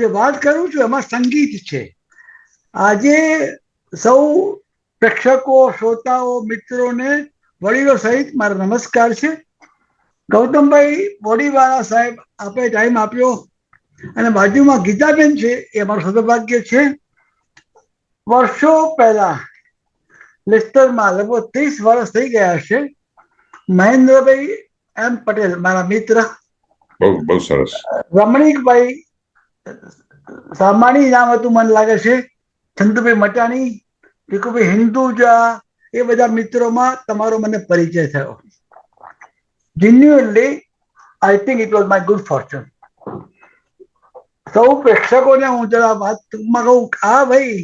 જે વાત કરું છું એમાં સંગીત છે. આજે સૌ પ્રેક્ષકો, શ્રોતાઓ, મિત્રોને, વડીલો સહિત મારા નમસ્કાર છે. ગૌતમભાઈ બોડીવાળા સાહેબ, આપણે ટાઈમ આપ્યો, અને બાજુમાં ગીતાબેન છે, એ અમારું સદભાગ્ય છે. વર્ષો પહેલા લેસ્ટરમાં લગભગ 30 વર્ષ થઈ ગયા હશે. મહેન્દ્રભાઈ એમ પટેલ, મારા મિત્ર, બહુ સરસ. રમણીકભાઈ સામાણી નામ હતું મને લાગે છે, ચંદુભાઈ મટાણી, ભીખુભાઈ હિન્દુજા, એ બધા મિત્રોમાં તમારો મને પરિચય થયો. Genuinely, I think it was my good fortune. સૌ પ્રેક્ષકોને હું જરા વાતમાં કહું, આ ભાઈ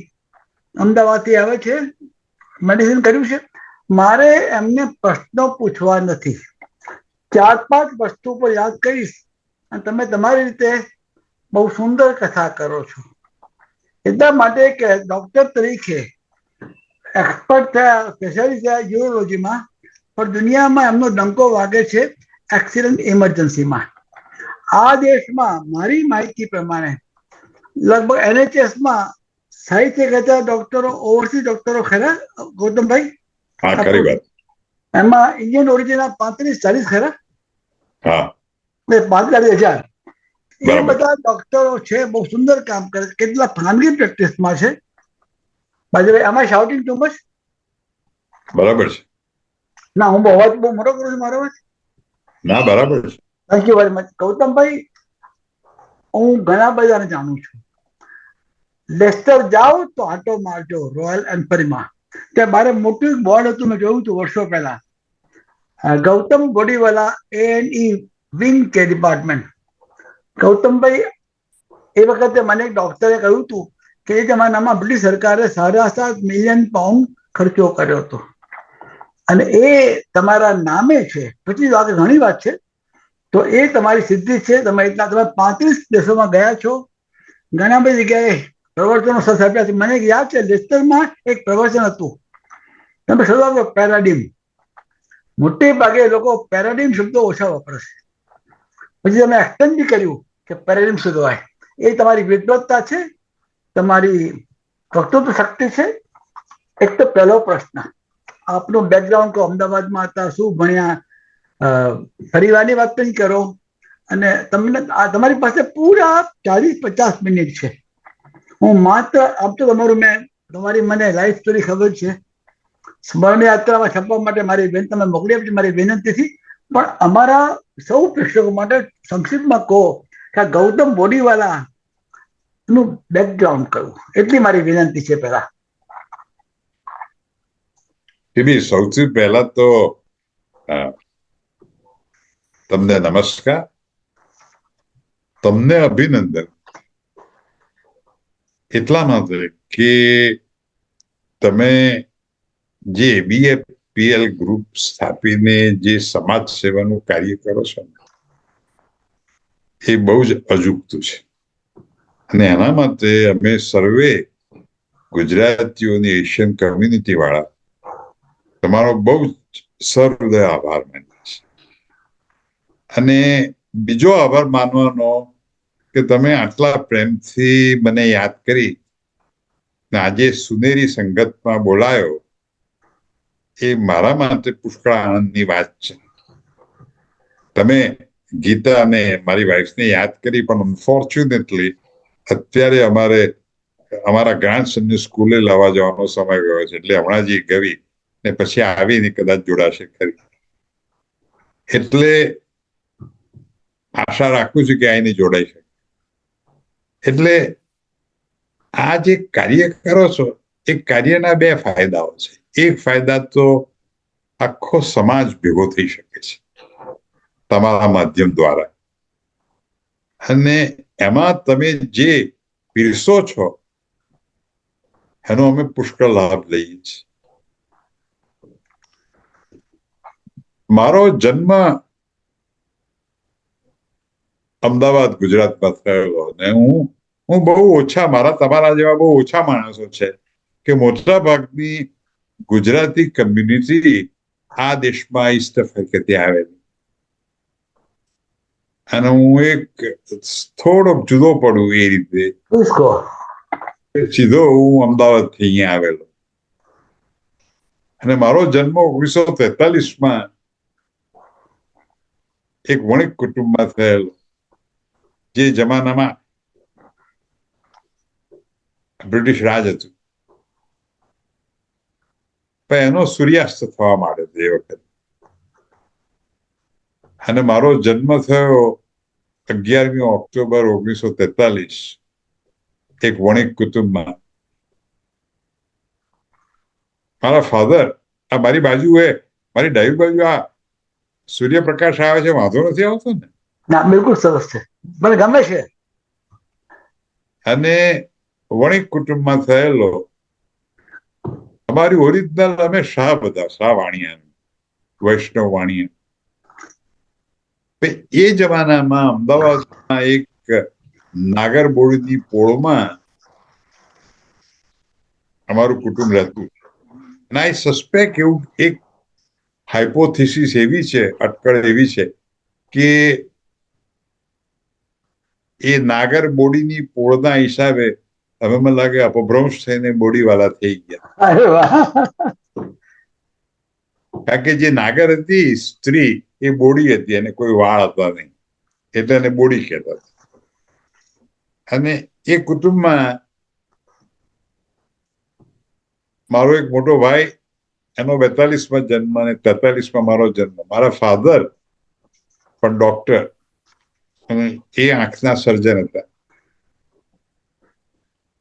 અમદાવાદથી આવે છે, મેડિસિન કર્યું છે. મારે એમને પ્રશ્નો પૂછવા નથી, 4-5 વસ્તુ પર યાદ કરીશ અને તમે તમારી રીતે બહુ સુંદર કથા કરો છો. એટલા માટે કે ડોક્ટર તરીકે એક્સપર્ટ થયા, સ્પેશિયાલિસ્ટ થયા યુરોલોજીમાં, પણ દુનિયામાં એમનો ડંકો વાગે છે એક્સિડન્ટ ઇમરજન્સીમાં. આ દેશમાં મારી માહિતી પ્રમાણે લગભગ NHSમાં 60 કરતા ડોક્ટરો, ઓવરસીઝ ડોક્ટરો ખરા ગૌતમભાઈ? હા, ખરી વાત. એમાં ઇન્ડિયન ઓરિજિનના 35-40 ખરા? હા, 45,000 એ બધા ડોક્ટરો છે, બહુ સુંદર કામ કરે. કેટલા ખાનગી પ્રેક્ટિસમાં છે. બાજુ આમાં શાઉટિંગ ટુ મચ? બરાબર છે. ના, હું અવાજ બહુ મોટો કરું છું મારો અવાજ? ના, બરાબર છે. Thank you very much. ગૌતમભાઈ, હું ઘણા બધાને જાણું છું. લેસ્ટર જાઓ તો આટો મારજો રોયલ એન્ફિલ્ડમાં. ત્યાં બારે મોટું બોર્ડ હતું, મેં જોયું હતું વર્ષો પહેલા, ગૌતમ બોડીવાલા A&E વિંગ કે ડિપાર્ટમેન્ટ. ગૌતમભાઈ, એ વખતે મને એક ડોક્ટરે કહ્યું હતું કે એ જમાનામાં બ્રિટિશ સરકારે £7.5 મિલિયન ખર્ચો કર્યો હતો, અને એ તમારા નામે છે. પછી આગળ ઘણી વાત છે, તો એ તમારી સિદ્ધિ છે. તમે 35 દેશોમાં ગયા છો, ઘણા બધી જગ્યાએ પ્રવચનો આપ્યા છે. મને યાદ છે લેસ્ટરમાં એક પ્રવચન હતું, તમે શોધો પેરાડિમ. મોટે ભાગે લોકો પેરાડિમ શબ્દો ઓછા વાપરે છે. પછી તમે એક્સપ્લેન બી કર્યું કે પેરાડિમ શું કહેવાય. એ તમારી વિદ્વત્તા છે, તમારી વક્તૃત્વ શક્તિ છે. એક તો પહેલો પ્રશ્ન, આપનું બેકગ્રાઉન્ડ કહો, અમદાવાદમાં હતા, શું ભણ્યા, પરિવારની વાત નહીં કરો, અને તમને તમારી પાસે પૂરા 40-50 મિનિટ છે. હું માત્ર આમ તો તમારી મને લાઈફ સ્ટોરી ખબર છે, સ્મરણ યાત્રામાં છપવા માટે તમે મોકલી આપી મારી વિનંતીથી, પણ અમારા સૌ પ્રેક્ષકો માટે સંક્ષિપ્તમાં કહો કે ગૌતમ બોડીવાલા નું બેકગ્રાઉન્ડ કયું, એટલી મારી વિનંતી છે. પહેલા સૌથી પહેલા તો તમને નમસ્કાર, તમને અભિનંદન, એટલા માટે કે તમે જે ABFPL ગ્રુપ સ્થાપીને જે સમાજ સેવાનું કાર્ય કરો છો, એ બહુ જ અજુગતું છે. અને એના માટે અમે સર્વે ગુજરાતીઓની એશિયન કમ્યુનિટી વાળા તમારો બહુ જ સહૃદય આભાર માનીએ છીએ. અને બીજો આભાર માનવાનો કે તમે આટલા પ્રેમથી મને યાદ કરી આજે સુનેરી સંગતમાં બોલાયો, એ મારા માટે પુષ્કળ આનંદની વાત છે. તમે ગીતા અને મારી વાઈફને યાદ કરી, પણ અનફોર્ચ્યુનેટલી અત્યારે અમારા ગ્રાન્ડસનને સ્કૂલે લાવવા જવાનો સમય ગયો છે, એટલે હમણાં જ ગવી ને પછી આવીને કદાચ જોડાશે ખરી. એટલે આશા રાખું છું કે આઈને જોડાઈ શકે. એટલે આ જે કાર્ય કરો છો, એ કાર્યના 2 ફાયદાઓ છે. એક ફાયદા તો આખો સમાજ ભેગો થઈ શકે છે તમારા માધ્યમ દ્વારા, અને એમાં તમે જે પીરસો છો એનો અમે પુષ્કળ લાભ લઈએ છીએ. મારો જન્મ અમદાવાદ, ગુજરાતમાં થયેલો, અને હું બહુ ઓછા, તમારા જેવા બહુ ઓછા માણસો છે કે મોટા ભાગની ગુજરાતી કમ્યુનિટી આ દેશમાં ઈસ્ટ આફ્રિકાથી આવેલી, અને હું એક થોડોક જુદો પડું એ રીતે इसको સીધો હું અમદાવાદથી અહીંયા આવેલો અને મારો જન્મ 1943માં એક વણિક કુટુંબમાં થયેલો, જે જમાનામાં બ્રિટિશ રાજ હતું, પણ એનો સૂર્યાસ્ત થવા માંડ્યો હતો એ વખતે. અને મારો જન્મ થયો 11મી ઓક્ટોબર 1943 એક વણિક કુટુંબમાં. મારા ફાધર, આ મારી બાજુ મારી ડાબી બાજુ આ સૂર્યપ્રકાશ આવે છે, વાંધો નથી આવતો ને? ના, બિલકુલ સરસ છે, મને ગમે છે. અને વણિક કુટુંબમાં થયેલો. અમારી ઓરિજિનલ અમે શાહ બધા, શાહ વાણિયા, વૈષ્ણવ વાણિયા. એ જમાનામાં અમદાવાદમાં એક નાગરબોળની પોળમાં અમારું કુટુંબ રહેતું. અને આઈ સસ્પેક્ટ એવું એક હાઇપોથિસિસ એવી છે, અટકળ એવી છે કે એ નાગર બોડીની પોળના હિસાબે હવે મને લાગે અપભ્રંશ થઈને બોડીવાળા થઈ ગયા. અરે વાહ. કારણ કે જે નાગર હતી સ્ત્રી, એ બોડી હતી અને કોઈ વાળ હતા નહીં, એટલે એને બોડી કહેતા હતા. અને એ કુટુંબમાં મારો એક મોટો ભાઈ, એનો 42માં જન્મ અને 43માં મારો જન્મ. મારા ફાધર પણ ડોક્ટર અને એ આંખના સર્જન હતા.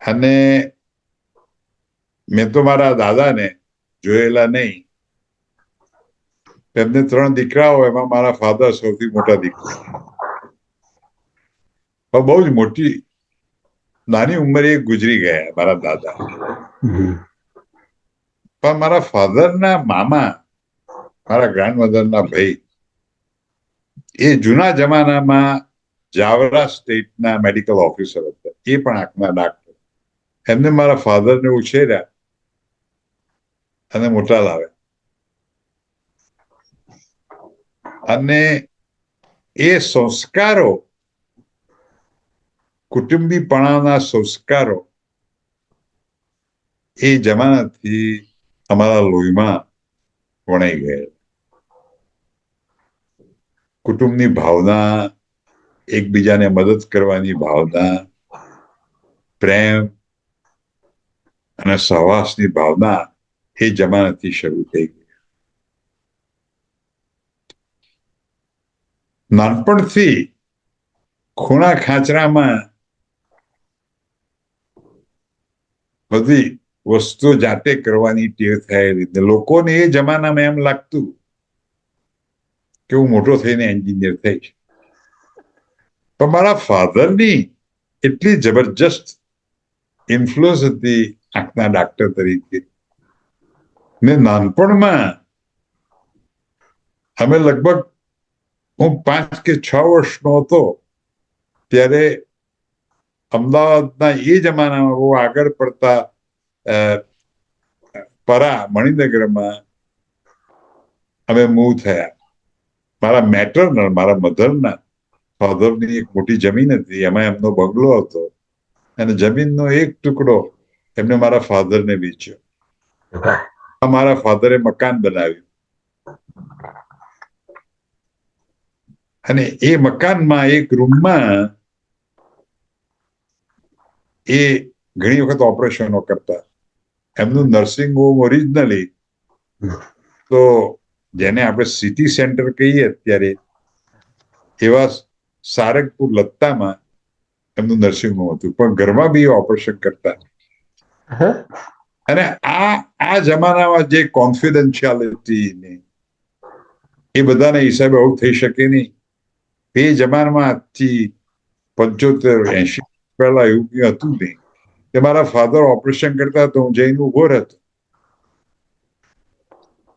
અને મેં તો મારા દાદાને જોયેલા નહીં. તેમને 3 દીકરાઓ, એમાં મારા ફાધર સૌથી મોટા દીકરા. બહુ જ મોટી નાની ઉંમરે ગુજરી ગયા મારા દાદા. પણ મારા ફાધરના મામા, મારા ગ્રાન્ડમધરના ભાઈ, એ જૂના જમાનામાં જાવરા સ્ટેટના મેડિકલ ઓફિસર હતા, એ પણ આંખના ડાક્ટર. એમને મારા ફાધરને ઉછેર્યા અને મોટા લાવ્યા. અને એ સંસ્કારો, કુટુંબીપણાના સંસ્કારો, એ જમાનાથી અમારા લોહીમાં વણાઈ ગયા. કુટુંબની ભાવના, એકબીજાને મદદ કરવાની ભાવના, પ્રેમ અને સહવાસની ભાવના એ જમાનાથી શરૂ થઈ ગઈ. નાનપણથી ખૂણા ખાંચરામાં બધી વસ્તુઓ જાતે કરવાની ટેવ થયેલી. લોકોને એ જમાનામાં એમ લાગતું કે હું મોટો થઈને એન્જિનિયર થઈશ. પણ મારા ફાધરની એટલી જબરજસ્ત ઇન્ફ્લુઅન્સ હતી આંખના ડાક્ટર તરીકે. ને નાનપણમાં અમે લગભગ, હું 5 કે 6 વર્ષનો હતો ત્યારે અમદાવાદના એ જમાનામાં બહુ આગળ પડતા પરા મણિનગરમાં અમે મૂવ થયા. મારા મેટરનલ, મારા મધરના ફાધરની એક મોટી જમીન હતી, એમાં એમનો બંગલો હતો અને જમીનનો એક ટુકડો એમને મારા ફાધરને વેચ્યો. મારા ફાધરે મકાન બનાવ્યું અને એ મકાનમાં એક રૂમમાં એ ઘણી વખત ઓપરેશનો કરતા. એમનું નર્સિંગ હોમ ઓરિજિનલી તો જેને આપણે સિટી સેન્ટર કહીએ અત્યારે, એવા સારંગપુર લત્તામાં એમનું નર્સિંગ હોમ હતું, પણ ઘરમાં બી ઓપરેશન કરતા. અને આ જમાનામાં જે કોન્ફિડન્શિયાલિટી ને એ બધાના હિસાબે આવું થઈ શકે નહીં. એ જમાનામાં આજથી 75-80 પહેલા એવું કંઈ હતું નહીં કે મારા ફાધર ઓપરેશન કરતા તો હું જઈને ઉભો રહેતો.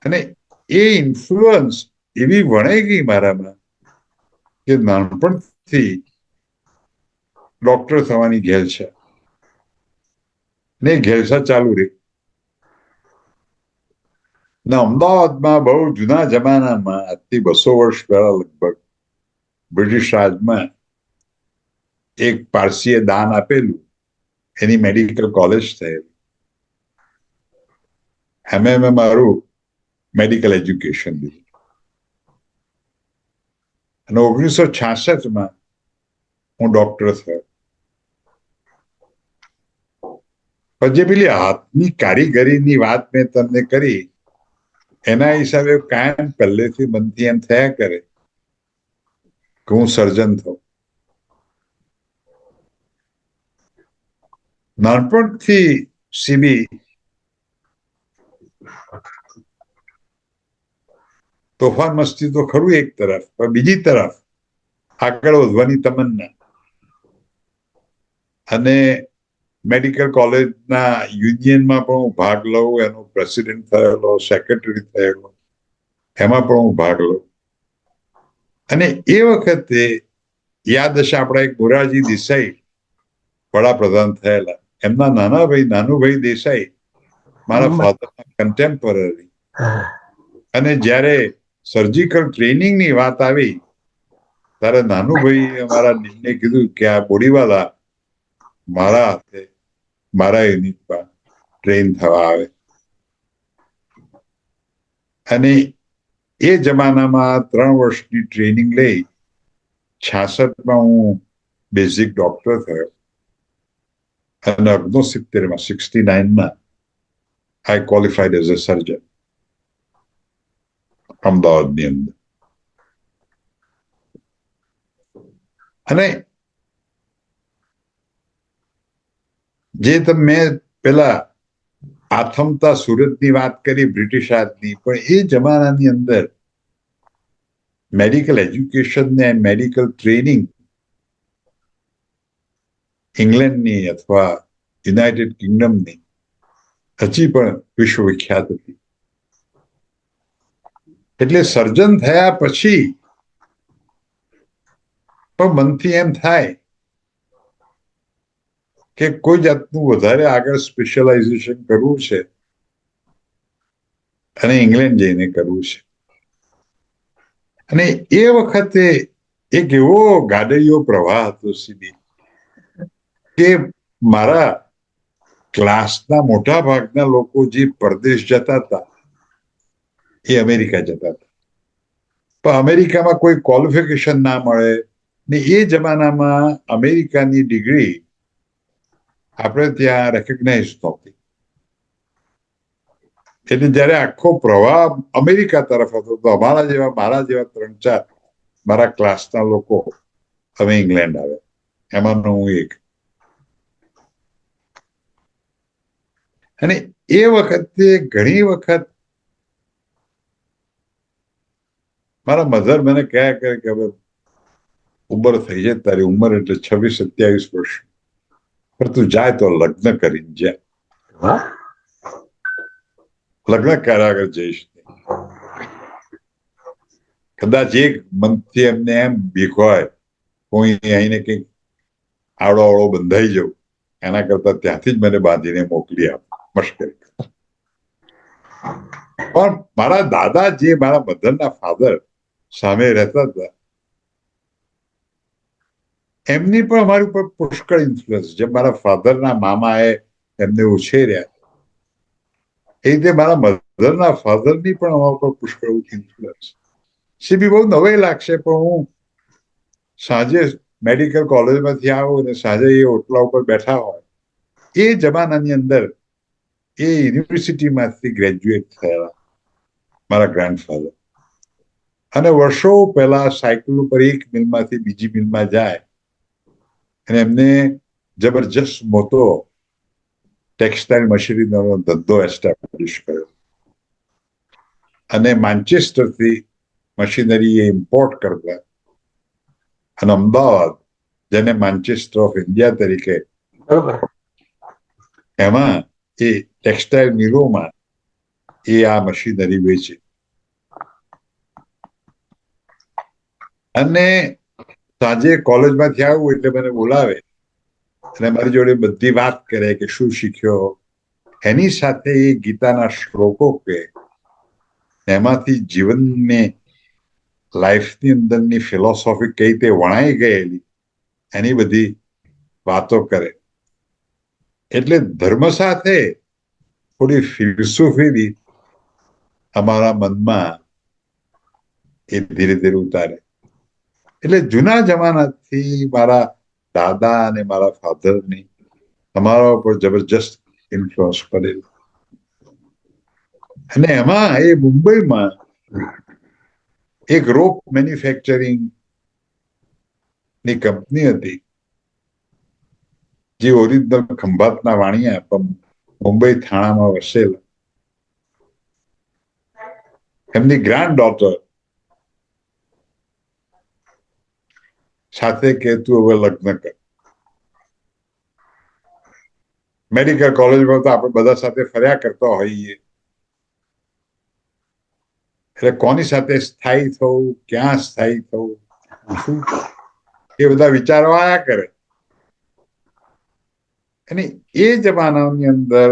અને એ ઇન્ફ્લુઅન્સ એવી વણાઈ ગઈ મારામાં કે નાનપણથી ડોક્ટર થવાની ઘેલછા ને ઘેલછા ચાલુ રહી. ને અમદાવાદમાં બહુ જૂના જમાનામાં, આજથી 200 વર્ષ પહેલા લગભગ, બ્રિટિશ રાજમાં એક પારસીએ દાન આપેલું, એની મેડિકલ કોલેજ થયેલી. મેં મારું મેડિકલ એજ્યુકેશન લીધું અને 1966 હું ડોક્ટર થયો. પણ જે પેલી હાથની કારીગરીની વાત મેં તમને કરી, એના હિસાબે કાયમ પહેલેથી મનથી એમ થયા કરે કે હું સર્જન થઉં. નાનપણથી સીબી તોફાન મસ્તી તો ખરું એક તરફ, પણ બીજી તરફ આગળ વધવાની તમન્ના. અને મેડિકલ કોલેજના યુનિયનમાં પણ હું ભાગ લઉં, એનો પ્રેસિડેન્ટ થયેલો, સેક્રેટરી થયેલો, એમાં પણ હું ભાગ લઉં. અને એ વખતે યાદ હશે, આપણા એક મોરારજી દેસાઈ વડાપ્રધાન થયેલા, એમના નાના ભાઈ નાનુભાઈ દેસાઈ મારા ફાધરના કન્ટેમ્પરરી. અને જ્યારે સર્જિકલ ટ્રેનિંગની વાત આવી ત્યારે નાનુભાઈ અમારા નીલને કીધું કે આ બોડીવાલા મારા હાથે મારા યુનિટમાં ટ્રેન થવા આવે. અને એ જમાનામાં 3 વર્ષની ટ્રેનિંગ લઈ 66માં હું બેઝિક ડોક્ટર થયો અને 69માં આઈ ક્વોલિફાઈડ એઝ અ સર્જન અમદાવાદની અંદર. અને જે મેં પેલા આથમતા સુરતની વાત કરી બ્રિટિશ રાજની, પણ એ જમાનાની અંદર મેડિકલ એજ્યુકેશન ને મેડિકલ ટ્રેનિંગ ઇંગ્લેન્ડની અથવા યુનાઇટેડ કિંગડમની હજી પણ વિશ્વવિખ્યાત હતી. એટલે સર્જન થયા પછી પણ મનથી એમ થાય કે કોઈ જાતનું વધારે આગળ સ્પેશિયલાઇઝેશન કરવું છે અને ઇંગ્લેન્ડ જઈને કરવું છે. અને એ વખતે એક એવો ગાડૈયો પ્રવાહ હતો સીધી કે મારા ક્લાસના મોટા ભાગના લોકો જે પરદેશ જતા હતા એ અમેરિકા જતા હતા. પણ અમેરિકામાં કોઈ ક્વોલિફિકેશન ના મળે ને એ જમાનામાં અમેરિકાની ડિગ્રી આપણે ત્યાં રેકગ્નાઇઝ નહોતી. એટલે જયારે આખો પ્રવાહ અમેરિકા તરફ હતો તો મારા જેવા 3-4 મારા ક્લાસના લોકો હવે ઇંગ્લેન્ડ આવે, એમાંનો હું એક. અને એ વખતે ઘણી વખત મારા મધર મને કહ્યા કરે કે હવે ઉંમર થઈ જાય, તારી ઉંમર એટલે 26-27 વર્ષ, પણ તું જાય તો લગ્ન કરીને જાય. લગ્ન કર્યા આગળ જઈશ. કદાચ એક મનથી એમને એમ બીક હોય હું અહીંને કંઈક આવડો બંધાઈ જાઉં, એના કરતા ત્યાંથી જ મને બાંધીને મોકલી આપ મશ્કરી. પણ મારા દાદા જે મારા મધરના ફાધર સામે રહેતા હતા, એમની પણ અમારી ઉપર પુષ્કળ ઇન્ફ્લુઅન્સ. જે મારા ફાધરના મામાએ એમને ઉછેર્યા, એ રીતે મારા મધરના ફાધરની પણ અમારા ઉપર પુષ્કળ ઇન્ફ્લુઅન્સ. સીબી બહુ નવાઈ લાગશે, પણ હું સાંજે મેડિકલ કોલેજમાંથી આવું અને સાંજે એ ઓટલા ઉપર બેઠા હોય, એ જમાનાની અંદર એ યુનિવર્સિટીમાંથી ગ્રેજ્યુએટ થયેલા મારા ગ્રાન્ડફાધર, અને વર્ષો પહેલા સાયકલ ઉપર એક મિલમાંથી બીજી મિલમાં જાય અને એમને જબરજસ્ત મોટો ટેક્સટાઇલ મશીનરીનો ધંધો એસ્ટાબ્લિશ કર્યો. અને માન્ચેસ્ટરથી મશીનરી એ ઇમ્પોર્ટ કરતા અને અમદાવાદ, જેને માન્ચેસ્ટર ઓફ ઇન્ડિયા તરીકે, એમાં એ ટેક્સટાઇલ મિલોમાં એ આ મશીનરી વેચે. અને સાંજે કોલેજમાંથી આવું એટલે મને બોલાવે અને મારી જોડે બધી વાત કરે કે શું શીખ્યો. એની સાથે એ ગીતાના શ્લોકો કે એમાંથી જીવનને લાઈફની અંદરની ફિલોસોફી કઈ રીતે વણાઈ ગયેલી એની બધી વાતો કરે. એટલે ધર્મ સાથે થોડી ફિલોસોફી બી અમારા મનમાં એ ધીરે ધીરે ઉતારે. એટલે જૂના જમાનાથી મારા દાદા અને મારા ફાધરની અમારા ઉપર જબરજસ્ત ઇન્ફ્લુઅન્સ પડેલું. અને એમાં એ મુંબઈમાં એક રોપ મેન્યુફેક્ચરિંગ ની કંપની હતી જે ઓરિજિનલ ખંભાતના વાણિયા પણ મુંબઈ થાણામાં વસેલા. એમની ગ્રાન્ડ ડોટર સાથે કે તું હવે લગ્ન કર. મેડિકલ કોલેજમાં તો આપણે બધા સાથે ફર્યા કરતા હોઈએ. એટલે કોની સાથે સ્થાયી થવું, ક્યાં સ્થાયી થવું, શું એ બધા વિચારો આયા કરે. અને એ જમાનાની અંદર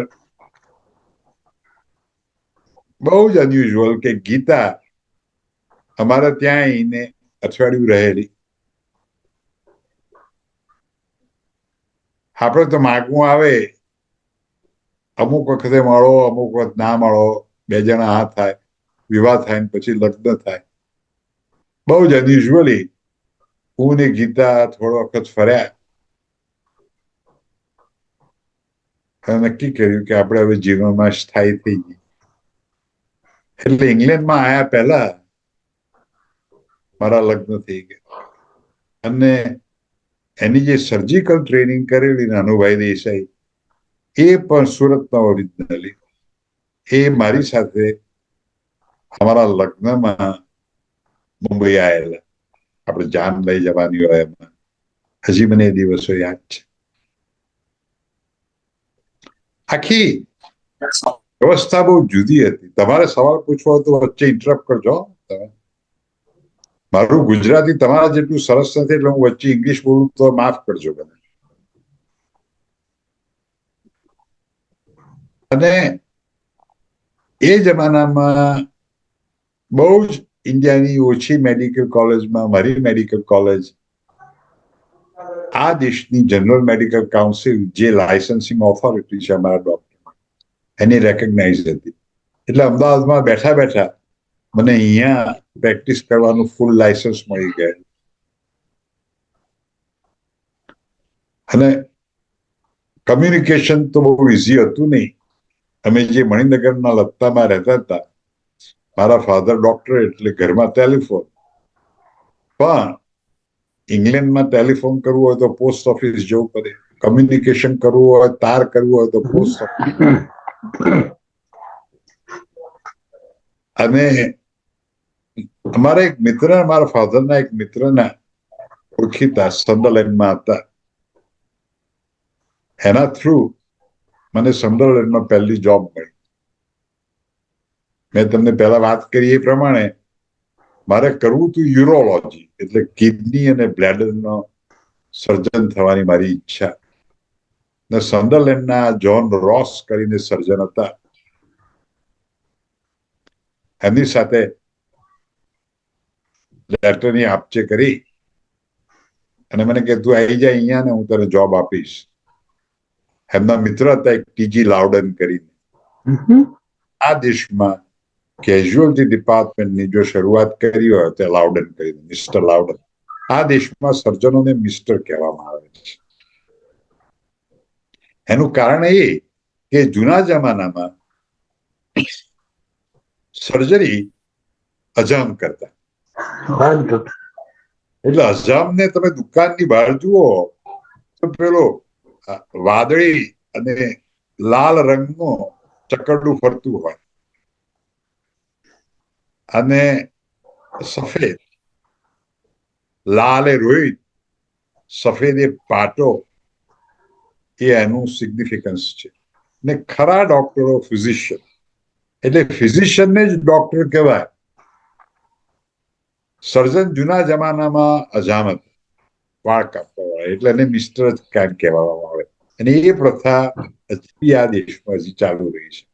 બહુ જ અનયુઝ્યુઅલ કે ગીતા અમારે ત્યાં આવીને અઠવાડિયું રહેલી. આપણે તો માગવું આવે, અમુક વખતે મળો, અમુક વખત ના મળો, બે જણા હા થાય, વિવાહ થાય, પછી લગ્ન થાય. બહુ જ અનયુઝ્યુઅલી હું ને ગીતા થોડો વખત ફર્યા. નક્કી કર્યું કે આપણે હવે જીવનમાં સ્થાયી થઈ ગઈ. એટલે ઇંગ્લેન્ડમાં આવ્યા પહેલા મારા લગ્ન થઈ ગયા. અને એની જે સર્જિકલ ટ્રેનિંગ કરેલી નાનુભાઈ દેસાઈ, એ પણ સુરતના ઓરિજિનલી, એ મારી સાથે અમારા લગ્નમાં મુંબઈ આવેલા. આપણે જાન લઈ જવાની હોય એમાં. હજી મને એ દિવસો યાદ છે. આખી વ્યવસ્થા બહુ જુદી હતી. તમારે સવાલ પૂછવો હોય તો વચ્ચે ઇન્ટરપ્ટ કરજો તમે. મારું ગુજરાતી તમારા જેટલું સરસ નથી એટલે હું વચ્ચે ઇંગ્લિશ બોલું તો માફ કરજો મને. અને એ જમાનામાં બહુ જ ઇન્ડિયાની ઓછી મેડિકલ કોલેજમાં મારી મેડિકલ કોલેજ આ દેશની જનરલ મેડિકલ કાઉન્સિલ જે લાયસન્સિંગ ઓથોરિટી છે અમારા ડોક્ટર, એની રેકગ્નાઇઝ હતી. એટલે અમદાવાદમાં બેઠા બેઠા મને અહીંયા પ્રેક્ટિસ કરવાનું ફૂલ લાયસન્સ મળી ગયા. અને કમ્યુનિકેશન તો બહુ ઇઝી હતું નહીં. અમે જે મણિનગરના લત્તામાં રહેતા હતા, મારા ફાધર ડોક્ટર એટલે ઘરમાં ટેલિફોન. પણ ઇંગ્લેન્ડમાં ટેલિફોન કરવું હોય તો પોસ્ટ ઓફિસ જવું પડે. કમ્યુનિકેશન કરવું હોય, તાર કરવું હોય તો પોસ્ટ ઓફિસ. અને અમારા એક મિત્ર, મારા ફાધરના એક મિત્રના ઓળખીતા સંડરલેન્ડમાં હતા. એના થ્રુ મને સંડરલેન્ડમાં પહેલી જોબ મળી. મેં તમને પહેલા વાત કરી એ પ્રમાણે મારે કરવું હતું યુરોલોજી, એટલે કિડની અને બ્લેડરનો સર્જન થવાની મારી ઈચ્છા. ને સંડરલેન્ડના જ્હોન રોસ કરીને સર્જન હતા, એમની સાથે લેટરની આપચે કરી અને મને કે તું આવી જાય અહીંયા ને હું તને જોબ આપીશ. એમના મિત્ર હતા એક ટીજી લાઉડન કરીને. આ દેશમાં કેઝ્યુઅલ્ટી ડિપાર્ટમેન્ટની જો શરૂઆત કરી હોય તો લાઉડન કરીને, મિસ્ટર લાઉડન. આ દેશમાં સર્જનોને મિસ્ટર કહેવામાં આવે છે. એનું કારણ એ કે જૂના જમાનામાં સર્જરી અજામ કરતા. એટલે અજામને તમે દુકાનની બહાર જુઓ તો પેલો વાદળી અને લાલ રંગનું ચકરડું ફરતું હોય અને સફેદ, લાલ એ રોહિત, સફેદ એ પાટો, એ એનું સિગ્નિફિકન્સ છે. ને ખરા ડોક્ટરો ફિઝિશિયન, એટલે ફિઝિશિયનને જ ડોક્ટર કહેવાય. સર્જન જૂના જમાનામાં અજામત, વાળ કાપવા વાળા, એટલે એને મિસ્ટર જ કાંઈ કહેવામાં આવે. અને એ પ્રથા હજી આ દેશમાં હજી ચાલુ રહી છે.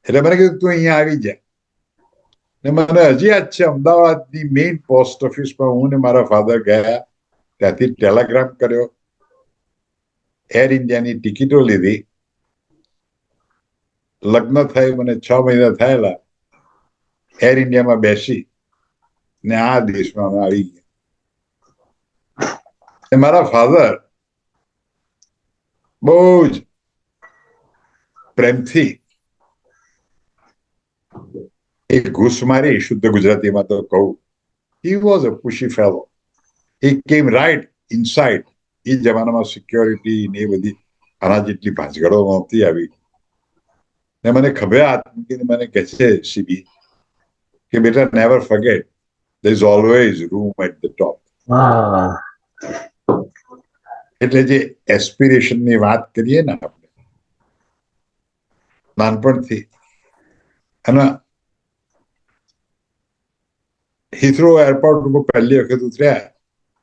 એટલે મને કીધું તું અહીંયા આવી જા. ને મને હજી યાદ છે, અમદાવાદની મેઇન પોસ્ટ ઓફિસમાં હું ને મારા ફાધર ગયા, ત્યાંથી ટેલિગ્રામ કર્યો, એર ઇન્ડિયાની ટિકિટો લીધી, લગ્ન થઈ મને 6 મહિના થયેલા, એર ઇન્ડિયામાં બેસી ને આ દેશમાં અમે આવી ગયા. મારા ફાધર બહુ જ પ્રેમથી એક ઘૂસ મારી, શુદ્ધ ગુજરાતીમાં તો કહું, he was a pushy fellow. He came right inside. એ જમાનામાં સિક્યોરિટી ને એ બધી આના જેટલી ભાંજગડો નહોતી આવી. ને મને ખભે હાથ મૂકીને મને કહે છે સીબી કે બેટા, never forget, there is always room at the top. એટલે જે એસ્પિરેશનની વાત કરીએ ને આપણે નાનપણથી, અને હિથ્રો એરપોર્ટ ઉપર પહેલી વખત ઉતર્યા,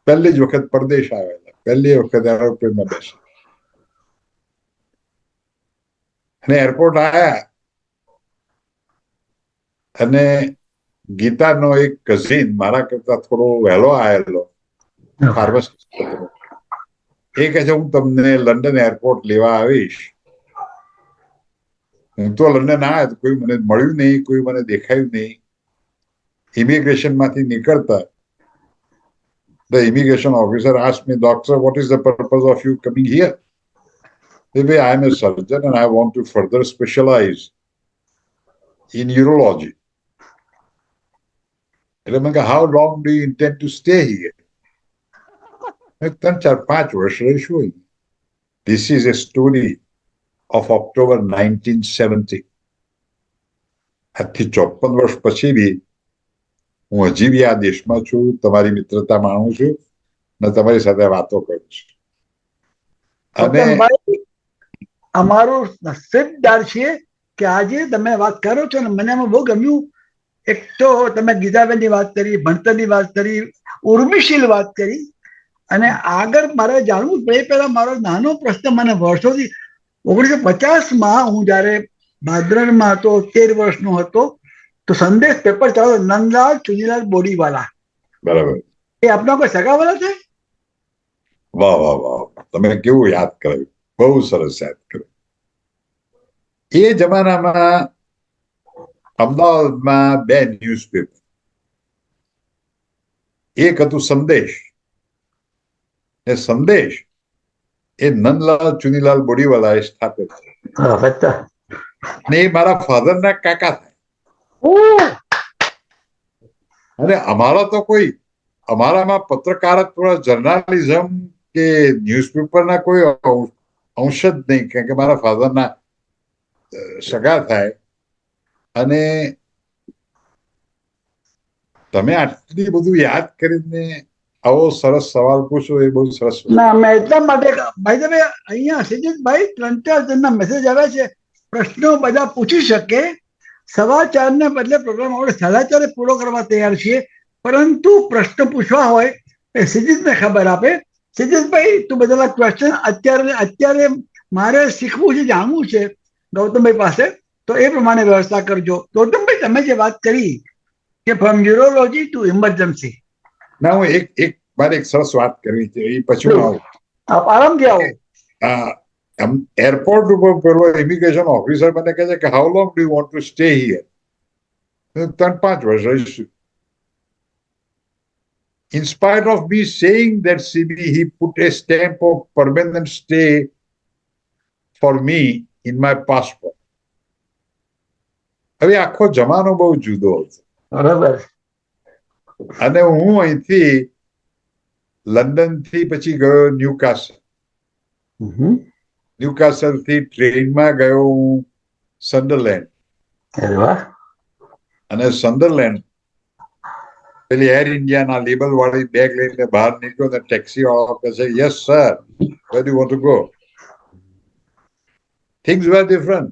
પહેલી જ વખત પરદેશ આવેલા, પહેલી વખત એરોપ્લેનમાં બેસી અને એરપોર્ટ આવ્યા, અને ગીતાનો એક કઝિન મારા કરતા થોડો વહેલો આવેલો, ફાર્માસિસ્ટ, એ કહે છે હું તમને લંડન એરપોર્ટ લેવા આવીશ. હું તો લંડન આવ્યા, કોઈ મને મળ્યું નહીં, કોઈ મને દેખાયું નહીં. ઇમિગ્રેશન માંથી નીકળતા the immigration officer asked me, doctor, what is the purpose of you coming here? I am a surgeon and I want to further specialize in urology. How long do you intend to stay here? 3-4-5 વર્ષ રહીશું. This is a story of October 1970. આજથી 54 વર્ષ પછી બી હું હજી બી આ દેશમાં છું, તમારી મિત્રતા માણું છું ને તમારી સાથે વાતો કરું છું. અને અમારું નસીબદાર છીએ કે આજે તમે વાત કરો છો ને મને એમાં બહુ ગમ્યું. એક તો તમે ગીતાબેનની વાત કરી, ભણતરની વાત કરી, ઉર્મિશીલ વાત કરી, અને આગળ મારે જાણવું એ પહેલા મારો નાનો પ્રશ્ન, મને વર્ષોથી 1950માં હું જયારે ભાદરણમાં હતો, 13 વર્ષનો હતો, તો સંદેશ પેપર ચાલો, નંદલાલ ચુનીલાલ બોડીવાલા. બરાબર. એ આપના કોઈ સગાવાલા છે? વાહ વાહ વાહ, તમે કેવું યાદ કર્યું, બહુ સરસ યાદ કર્યું. એ જમાનામાં અમદાવાદમાં 2 ન્યૂઝપેપર, એક હતું સંદેશ, એ સંદેશ એ નંદલાલ ચુનીલાલ બોડીવાલાએ સ્થાપિત કર્યું. અને એ મારા ફાધરના કાકા થાય. અને અમારા તો કોઈ, અમારામાં પત્રકારત્વ, જર્નાલિઝમ કે ન્યૂઝપેપરના કોઈ અંશ જ નહીં, કારણ કે મારા ફાધરના સગા થાય. અને તમે આટલી બધું યાદ કરીને આવો સરસ સવાલ પૂછો, એ બહુ સરસ. ના, મેં એટલા માટે ભાઈ તમે અહીંયા સિદ્ધિતભાઈ 3-4 જણના મેસેજ આવ્યા છે, પ્રશ્નો બધા પૂછી શકે. 4:15 બદલે પ્રોગ્રામ આપણે 4:30 પૂરો કરવા તૈયાર છીએ, પરંતુ પ્રશ્ન પૂછવા હોય એ સિદ્ધિતને ખબર આપે. સિદ્ધિતભાઈ, તું બધા ક્વેશ્ચન અત્યારે મારે શીખવું છે, જાણવું છે ગૌતમભાઈ પાસે, તો એ પ્રમાણે વ્યવસ્થા કરજો. ગૌતમભાઈ, તમે જે વાત કરી કે ફ્રોમ યુરોલોજી ટુ ઇમરજન્સી, ના, હું એક સરસ વાત કરવી છે, એ પછી હું આવું. આપ આરામથી આવો. એરપોર્ટ ઉપર પેલો ઇમિગ્રેશન ઓફિસર મને કહે છે કે how long do you want to stay here? 3-5 વર્ષ રહીશું. In spite of me saying that, CB, he put a stamp of permanent stay for me in my passport. હવે આખો જમાનો બહુ જુદો હતો. બરાબર. અને હું અહીંથી લંડન થી પછી ગયો ન્યુકાસલ. ન્યુકાસલ થી ટ્રેનમાં ગયો હું સન્ડરલેન્ડ. અને સન્ડરલેન્ડ પેલી એર ઇન્ડિયાના લેબલ વાળી બેગ લઈને બહાર નીકળ્યો ને ટેક્સી વાળો કહે છે, yes sir, where do you want to go? Things were different.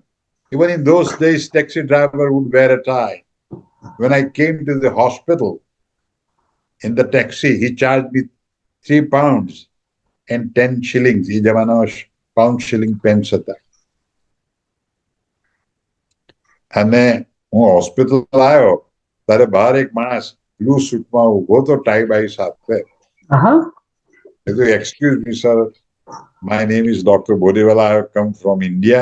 Even in those days, taxi driver would wear a tie. When I came to the hospital in the taxi, he charged me £3.10. એ જમાનામાં pound shilling Pence હતા. અને હું hospital આવ્યો તારે બહાર એક માણસ blue સૂટમાં ઉભો તો ટાઈ બાઈ સાથે. Excuse me, sir. My name is Dr. Bodewala. I have come from India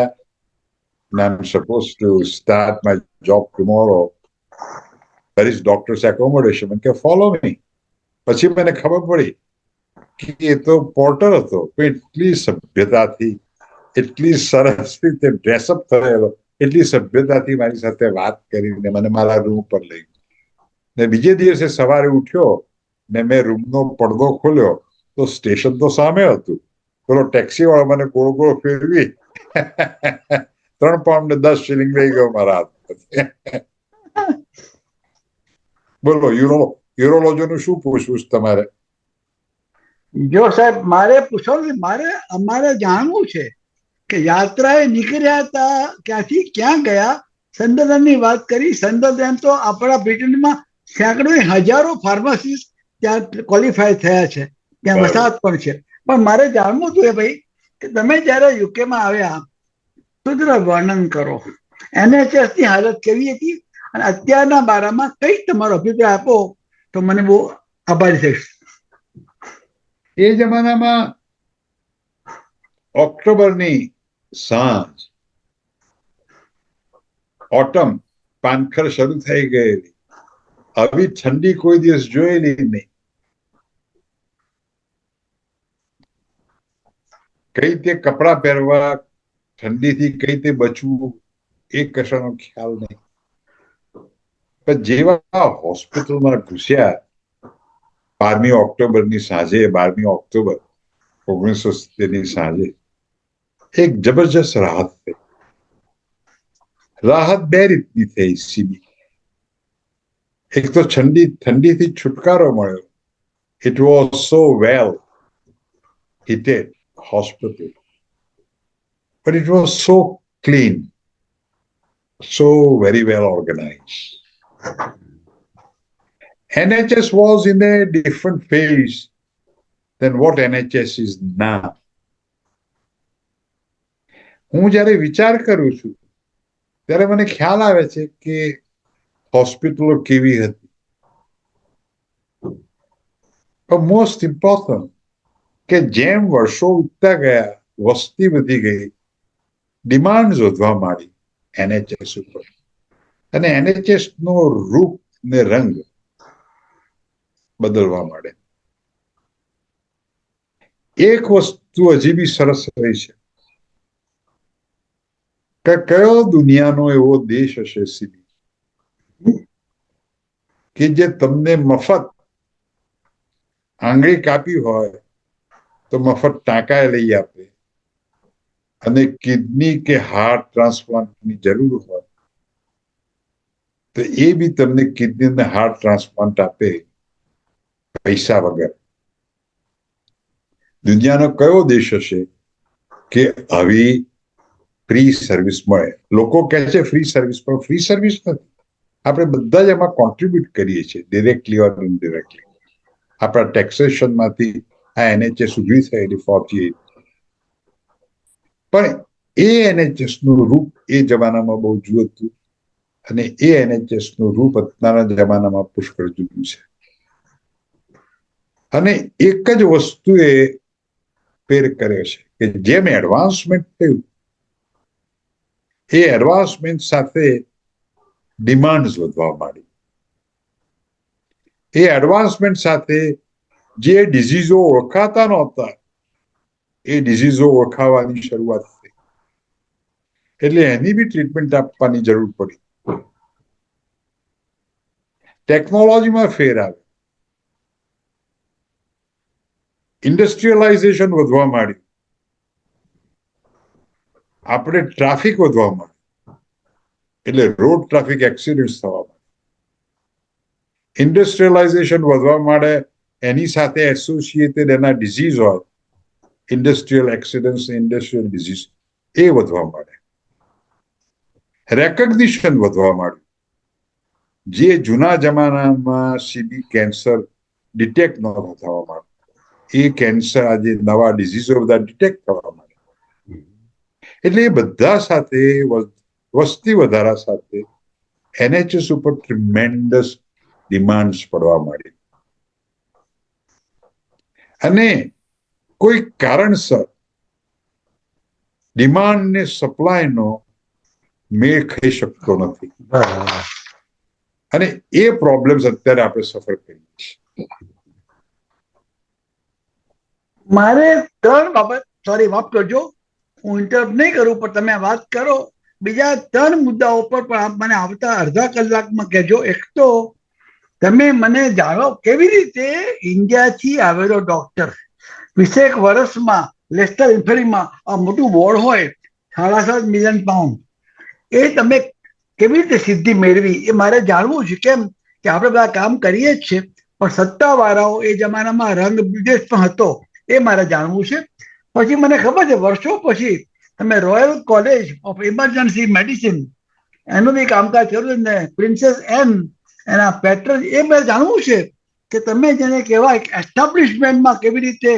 and I'm supposed to start my job tomorrow. There is doctor's accommodation. I can follow me. પછી મને ખબર પડી કે એ તો porter હતો, પણ એટલી સભ્યતાથી, એટલી સરસ રીતે ડ્રેસઅપ થયેલો, એટલી સભ્યતાથી મારી સાથે વાત કરીને મને મારા રૂમ પર લઈ ગયો. ને બીજે દિવસે સવારે ઉઠ્યો ને મેં રૂમનો પડદો ખોલ્યો તો સ્ટેશન તો સામે હતું. પેલો ટેક્સી વાળો મને ગોળ ગોળ ફેરવી 3 પાઉન્ડ ને 10 શિલિંગ લઈ ગયો મારા હાથમાંથી. બોલો, યુરોલોજીનું શું પૂછવું છે તમારે? જો સાહેબ મારે પૂછવું, અમારે જાણવું છે કે યાત્રાએ નીકળ્યા હતા, ક્યાંથી ક્યાં ગયા. સંદર્ભની વાત કરી. સંદર્ભ તો આપણા બ્રિટનમાં સેંકડો હજારો ફાર્માસિસ્ટ ત્યાં ક્વોલિફાય થયા છે, ત્યાં વસાહત પણ છે. પણ મારે જાણવું હતું ભાઈ કે તમે જયારે યુકેમાં આવ્યા તો જરા વર્ણન કરો, NHS ની હાલત કેવી હતી અને અત્યારના બારામાં કઈ તમારો અભિપ્રાય આપો તો મને બહુ આભારી થઈશ. એ જમાનામાં ઓક્ટોબરની સાંજ, ઓટમ, પાનખર શરૂ થઈ ગયેલી. આવી ઠંડી કોઈ દિવસ જોયેલી નહીં. કઈ રીતે કપડા પહેરવા, ઠંડીથી કઈ રીતે બચવું, એ કશાનો ખ્યાલ નહીં. પણ જેવા હોસ્પિટલમાં ઘૂસ્યા 12મી ઓક્ટોબરની સાંજે, 12મી ઓક્ટોબર 1970ની સાંજે, એક જબરજસ્ત રાહત થઈ. રાહત બે રીતની થઈ સીધી. એક તો ઠંડીથી છુટકારો મળ્યો. It was so well heated hospital, but it was so clean, so very well organized. NHS was in a different phase than what NHS is now. હું જ્યારે વિચાર કરું છું ત્યારે મને ખ્યાલ આવે છે કે હોસ્પિટલો કેવી હતી. But most important, કે જેમ વર્ષો વીતતા ગયા, વસ્તી વધી ગઈ, ડિમાન્ડ વધવા માંડી NHS ઉપર, અને NHS નો રૂપ ને રંગ બદલવા માંડે. એક વસ્તુ હજી બી સરસ રહી છે કે કયો દુનિયાનો એવો દેશ હશે સીધી કે જે તમને મફત આંગળી કાપી હોય તો મફત ટાંકા લઈ આપે, અને કિડની કે હાર્ટ ટ્રાન્સપ્લાન્ટની જરૂર હોય તો એ બી તમને કિડની ને હાર્ટ ટ્રાન્સપ્લાન્ટ આપે પૈસા વગર. દુનિયાનો કયો દેશ હશે કે આવી ફ્રી સર્વિસ મળે? લોકો કહે છે ફ્રી સર્વિસ, પણ ફ્રી સર્વિસ નથી. આપણે બધા જ એમાં કોન્ટ્રીબ્યુટ કરીએ છીએ, ડિરેક્ટલી ઓર ઇનડિરેક્ટલી. આપણા ટેક્સેશનમાંથી આ NHS ઉભી થયેલી 48. પણ એ NHS નું રૂપ એ જમાનામાં બહુ જુદું હતું, અને એ NHS નું રૂપ અત્યારના જમાનામાં પુષ્કળ જુદું છે. અને એક જ વસ્તુએ ફેર કર્યો છે કે જેમ એડવાન્સમેન્ટ થયું, એ એડવાન્સમેન્ટ સાથે ડિમાન્ડ વધવા માંડી. એ એડવાન્સમેન્ટ સાથે જે ડિઝીઝો ઓળખાતા નહોતા એ ડિઝીઝો ઓળખાવાની શરૂઆત થઈ. એટલે એની બી ટ્રીટમેન્ટ આપવાની જરૂર પડી. ટેકનોલોજીમાં ફેર આવે, ઇન્ડસ્ટ્રીયલાઇઝેશન વધવા માંડ્યું, આપણે ટ્રાફિક વધવા માંડ્યું, એટલે રોડ ટ્રાફિક એક્સિડન્ટ થવા માંડે. ઇન્ડસ્ટ્રીયલાઇઝેશન વધવા માંડે, એની સાથે એસોસિએટેડ એના ડિઝીઝ હોય, ઇન્ડસ્ટ્રીયલ એક્સિડન્ટ, ઇન્ડસ્ટ્રીયલ ડિઝીઝ, એ વધવા માંડે. રેકગ્નિશન વધવા માંડ્યું. જે જૂના જમાનામાં સીધી કેન્સર ડિટેક્ટ ન થવા માંડે, એ કેન્સર આજે નવા ડિઝીઝો બધા ડિટેક્ટ થવા માંડે. એટલે એ બધા સાથે, વસ્તી વધારા સાથે NHS ઉપર ટ્રિમેન્ડસ ડિમાન્ડ્સ પડવા માંડી અને કોઈ કારણસર ડિમાન્ડ ને સપ્લાયનો મેળ ખાઈ શકતો નથી અને એ પ્રોબ્લેમ્સ અત્યારે આપણે સફર કરીએ છીએ. મારે 3 બાબત, સોરી માફ કરજો, હું ઇન્ટરપ્ટ નહીં કરું પણ તમે વાત કરો. બીજા 3 મુદ્દાઓ પર પણ આપ મને આવતા અડધા કલાકમાં કહેજો. એક તો તમે મને જાણો કેવી રીતે ઇન્ડિયાથી આવેલો ડોક્ટર 20 વર્ષમાં લેસ્ટર ઇન્ફરીમાં આ મોટું બોર્ડ હોય, £7.5 મિલિયન, એ તમે કેવી રીતે સિદ્ધિ મેળવી એ મારે જાણવું છે. કેમ કે આપણે બધા કામ કરીએ જ છે પણ સત્તાવાળાઓ એ જમાનામાં રંગ વિદેશ પણ હતો, એ મારે જાણવું છે. પછી મને ખબર છે વર્ષો પછી તમે royal college of emergency medicine એનું બી કામકાજ કર્યું ને, પ્રિન્સેસ એન એના પેટ્રન, એ મારે જાણવું છે કે તમે જેને કહેવાય એસ્ટાબ્લિશમેન્ટમાં કેવી રીતે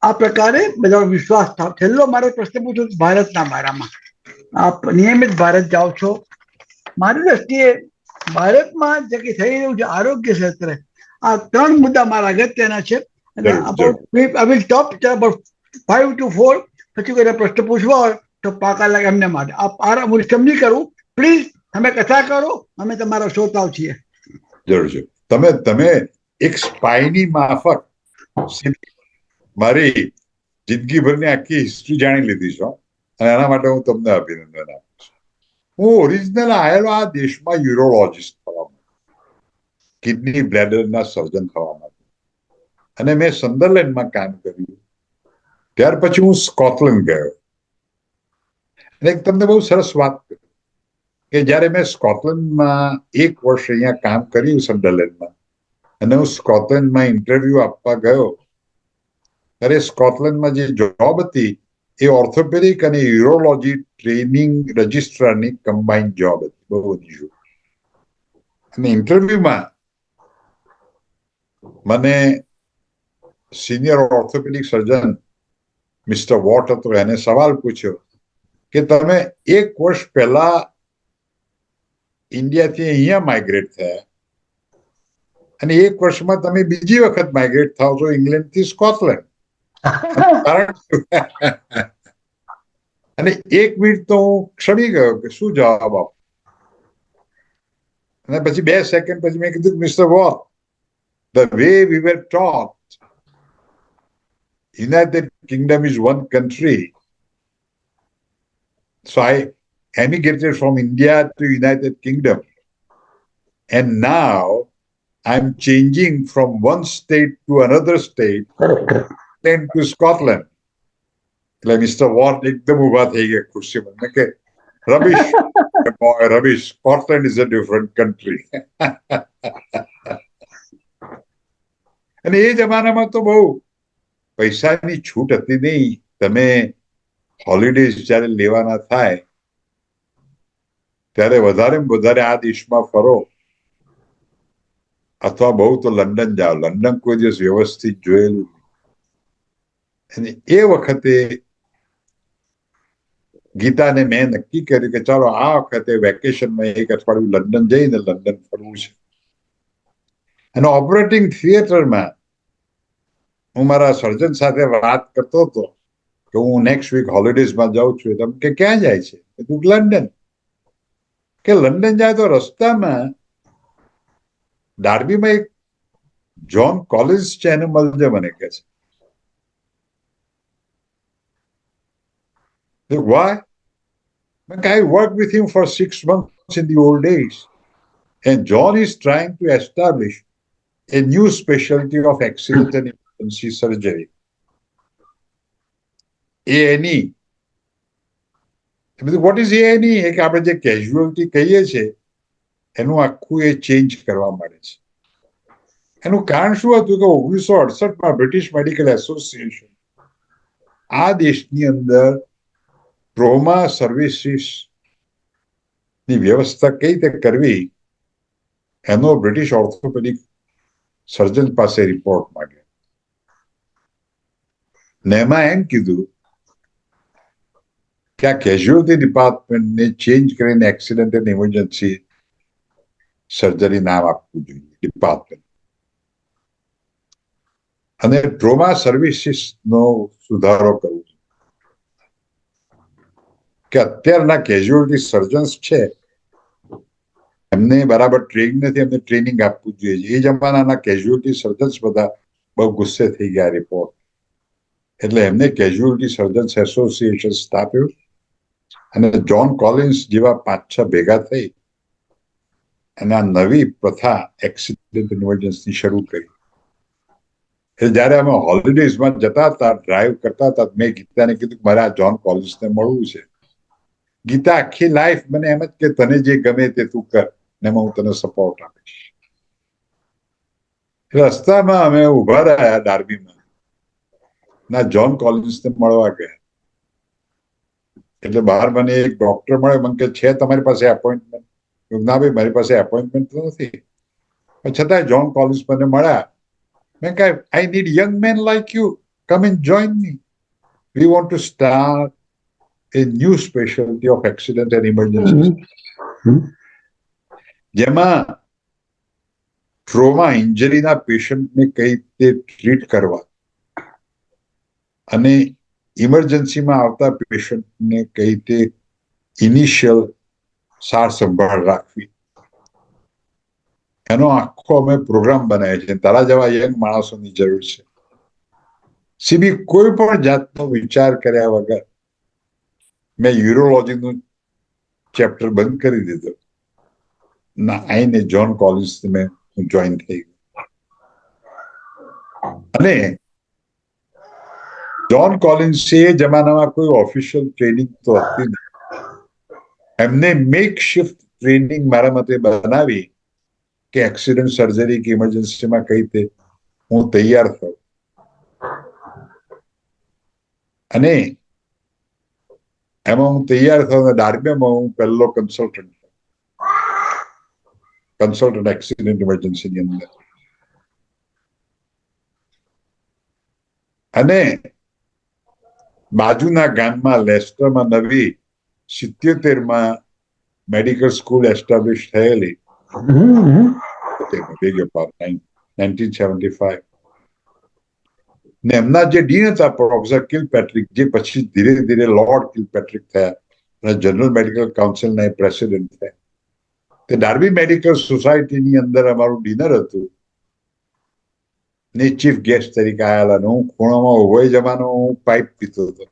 આ પ્રકારે બધા વિશ્વાસ થાવ. છેલ્લો મારો પ્રશ્ન પૂછું ભારતના બારામાં. આપ નિયમિત ભારત જાઓ છો. મારી દ્રષ્ટિએ ભારતમાં જે કંઈ થઈ રહ્યું છે આરોગ્ય ક્ષેત્રે, આ 3 મુદ્દા મારા અગત્યના છે. અને I will stop about 5 to 4. પછી કોઈ પ્રશ્ન પૂછવા હોય તો પાકા લાગે એમને માટે. આપ આરામ સમજી કરું પ્લીઝ. તમે કથા કરો, અમે તમારા શ્રોતાઓ છીએ. જરૂર. તમે એક સ્પાયની માફક મારી જિંદગીભરની આખી હિસ્ટ્રી જાણી લીધી છો અને એના માટે હું તમને અભિનંદન આપું છું. હું ઓરિજિનલ આવેલો આ દેશમાં યુરોલોજિસ્ટ થવા માટે, કિડની બ્લેડરના સર્જન થવા માટે, અને મેં સંડરલેન્ડમાં કામ કર્યું. ત્યાર પછી હું સ્કોટલેન્ડ ગયો અને તમને બહુ સરસ વાત કરી કે જયારે મેં સ્કોટલેન્ડમાં 1 વર્ષ અહીંયા કામ કર્યું સંડરલેન્ડમાં, અને હું સ્કોટલેન્ડમાં ઇન્ટરવ્યુ આપવા ગયો ત્યારે સ્કોટલેન્ડમાં જે જોબ હતી એ ઓર્થોપેડિક અને યુરોલોજી ટ્રેનિંગ રજિસ્ટ્રારની કમ્બાઇન્ડ જોબ હતી, બહુ unusual. અને ઇન્ટરવ્યુમાં મને senior orthopaedic surgeon mister Watt હતો, એને સવાલ પૂછ્યો કે તમે 1 વર્ષ પહેલા ઇન્ડિયાથી અહીંયા માઇગ્રેટ થયા અને 1 વર્ષમાં તમે બીજી વખત માઇગ્રેટ થાવ છો ઇંગ્લેન્ડથી સ્કોટલેન્ડ, કારણ અને 1 મિનિટ તો હું ક્ષમી ગયો કે શું જવાબ આપો. અને પછી 2 સેકન્ડ પછી મેં કીધું mister Watt, the way we were taught United Kingdom is one country, so I emigrated from India to United Kingdom and now I'm changing from one state to another state and to Scotland. એટલે mister vote એકદમ ઉભા થઈ ગયા ખુરશીમાં કે rubbish, rubbish, Scotland is a different country. અને એ જમાનામાં તો બહુ પૈસાની છૂટ હતી નહીં. તમે હોલિડેઝ જયારે લેવાના થાય ત્યારે વધારે આ દેશમાં ફરો અથવા બહુ તો લંડન જાઓ. લંડન કોઈ દિવસ વ્યવસ્થિત જોયેલું. અને એ વખતે ગીતાને મેં નક્કી કર્યું કે ચાલો આ વખતે વેકેશનમાં 1 અઠવાડિયું લંડન જઈને લંડન ફરવું છે. અને ઓપરેટિંગ થિયેટરમાં હું મારા સર્જન સાથે વાત કરતો હતો કે હું નેક્સ્ટ વીક હોલિડેઝમાં જાઉં છું. તમે કે ક્યાં જાય છે? લંડન. કે લંડન જાય તો રસ્તામાં ડાર્બીમાં એક જ્હોન કોલિન્સ છે, એને મળજે મને કે છે. Why? I worked with him for 6 months in the old days, and John is trying to establish a new specialty of accident and emergency surgery. A&E. What is A&E? એક આપણે જે casualty કહીએ છીએ એનું આખું એ ચેન્જ કરવા માંડે છે. એનું કારણ શું હતું કે 1968માં બ્રિટિશ મેડિકલ એસોસિએશન આ દેશની અંદર ટ્રોમા સર્વિસીસ ની વ્યવસ્થા કઈ રીતે કરવી એનો બ્રિટિશ ઓર્થોપેડિક સર્જન પાસે રિપોર્ટ માંગ્યો. ને એમાં એમ કીધું કે આ કેઝ્યુઅલિટી ડિપાર્ટમેન્ટને ચેન્જ કરીને એક્સિડન્ટ એન્ડ ઇમરજન્સી સર્જરી નામ આપવું જોઈએ ડિપાર્ટમેન્ટ. અને ટ્રોમા સર્વિસીસનો સુધારો કરવો કે અત્યારના કેઝ્યુઅલિટી સર્જન્સ છે એમને બરાબર ટ્રેનિંગ નથી, એમને ટ્રેનિંગ આપવું જોઈએ. એ જમાનાના કેઝ્યુઅલિટી સર્જન્સ બધા બહુ ગુસ્સે થઈ ગયા રિપોર્ટ, એટલે એમને કેઝ્યુઅલિટી સર્જન્સ એસોસિએશન સ્થાપ્યું અને જ્હોન કોલિન્સ જેવા 5-6 ભેગા થઈ અને આ નવી પ્રથા એક્સિડન્ટ ઇમરજન્સી શરૂ કરી. એટલે જયારે અમે હોલિડેઝમાં જતા હતા, ડ્રાઈવ કરતા હતા, મેં ગીતાને કીધું મારે આ જ્હોન કોલિન્સને મળવું છે. ગીતા આખી લાઈફ મને એમ જ કે તને જે ગમે તે તું કર ને હું તને સપોર્ટ આપીશ. રસ્તામાં અમે ઉભા રહ્યા ડાર્બીમાં, ના જ્હોન કોલિન્સને મળવા ગયા. એટલે બહાર મને એક ડોક્ટર મળે, મને કે છે તમારી પાસે એપોઇન્ટમેન્ટ? ના ભાઈ મારી પાસે એપોઇન્ટમેન્ટ તો નથી. છતાં જ્હોન કોલિન્સ મને મળ્યા. મેં કહ્યું I need young man like you, come and join me. We want to start a new specialty of accident and emergency, જેમાં ટ્રોમા ઇન્જરીના પેશન્ટને કઈ રીતે ટ્રીટ કરવા અને ઇમરજન્સીમાં આવતા પેશન્ટને કઈ રીતે ઇનિશિયલ સાર સંભાળ રાખવી, એનો આખો અમે પ્રોગ્રામ બનાવ્યો છે. તારા જેવા યંગ માણસોની જરૂર છે. સીબી કોઈ પણ જાતનો વિચાર કર્યા વગર મેં યુરોલોજીનું ચેપ્ટર બંધ કરી દીધો ના આઈને જ્હોન કોલિન્સ મેં જોઈન થઈ ગયો. અને જ્હોન કોલિન્સ એ જમાનામાં કોઈ ઓફિશિયલ ટ્રેનિંગ તો હતી નહીં. એમને મેક શિફ્ટ ટ્રેનિંગ મારા મતે બનાવી કે એક્સિડન્ટ સર્જરી કે ઇમરજન્સીમાં કઈ રીતે હું તૈયાર થઉં. અને એમાં હું તૈયાર થયો. ડાર્બીમાં હું પહેલો કન્સલ્ટન્ટ એક્સિડન્ટ ઇમરજન્સીની અંદર. અને બાજુના ગામમાં લેસ્ટરમાં નવી 77માં મેડિકલ સ્કૂલ એસ્ટાબ્લિશ થયેલી 1975. ને એમના જે ડીન હતા પ્રોફેસર કિલપેટ્રિક, જે પછી ધીરે ધીરે લોર્ડ કિલપેટ્રિક થયા અને જનરલ મેડિકલ કાઉન્સિલના પ્રેસિડેન્ટ થયા. તે ડાર્બી મેડિકલ સોસાયટીની અંદર અમારું ડિનર હતું ને ચીફ ગેસ્ટ તરીકે આવેલા. ને હું ખૂણામાં ઉભો જમાનો હું પાઇપ પીતો હતો.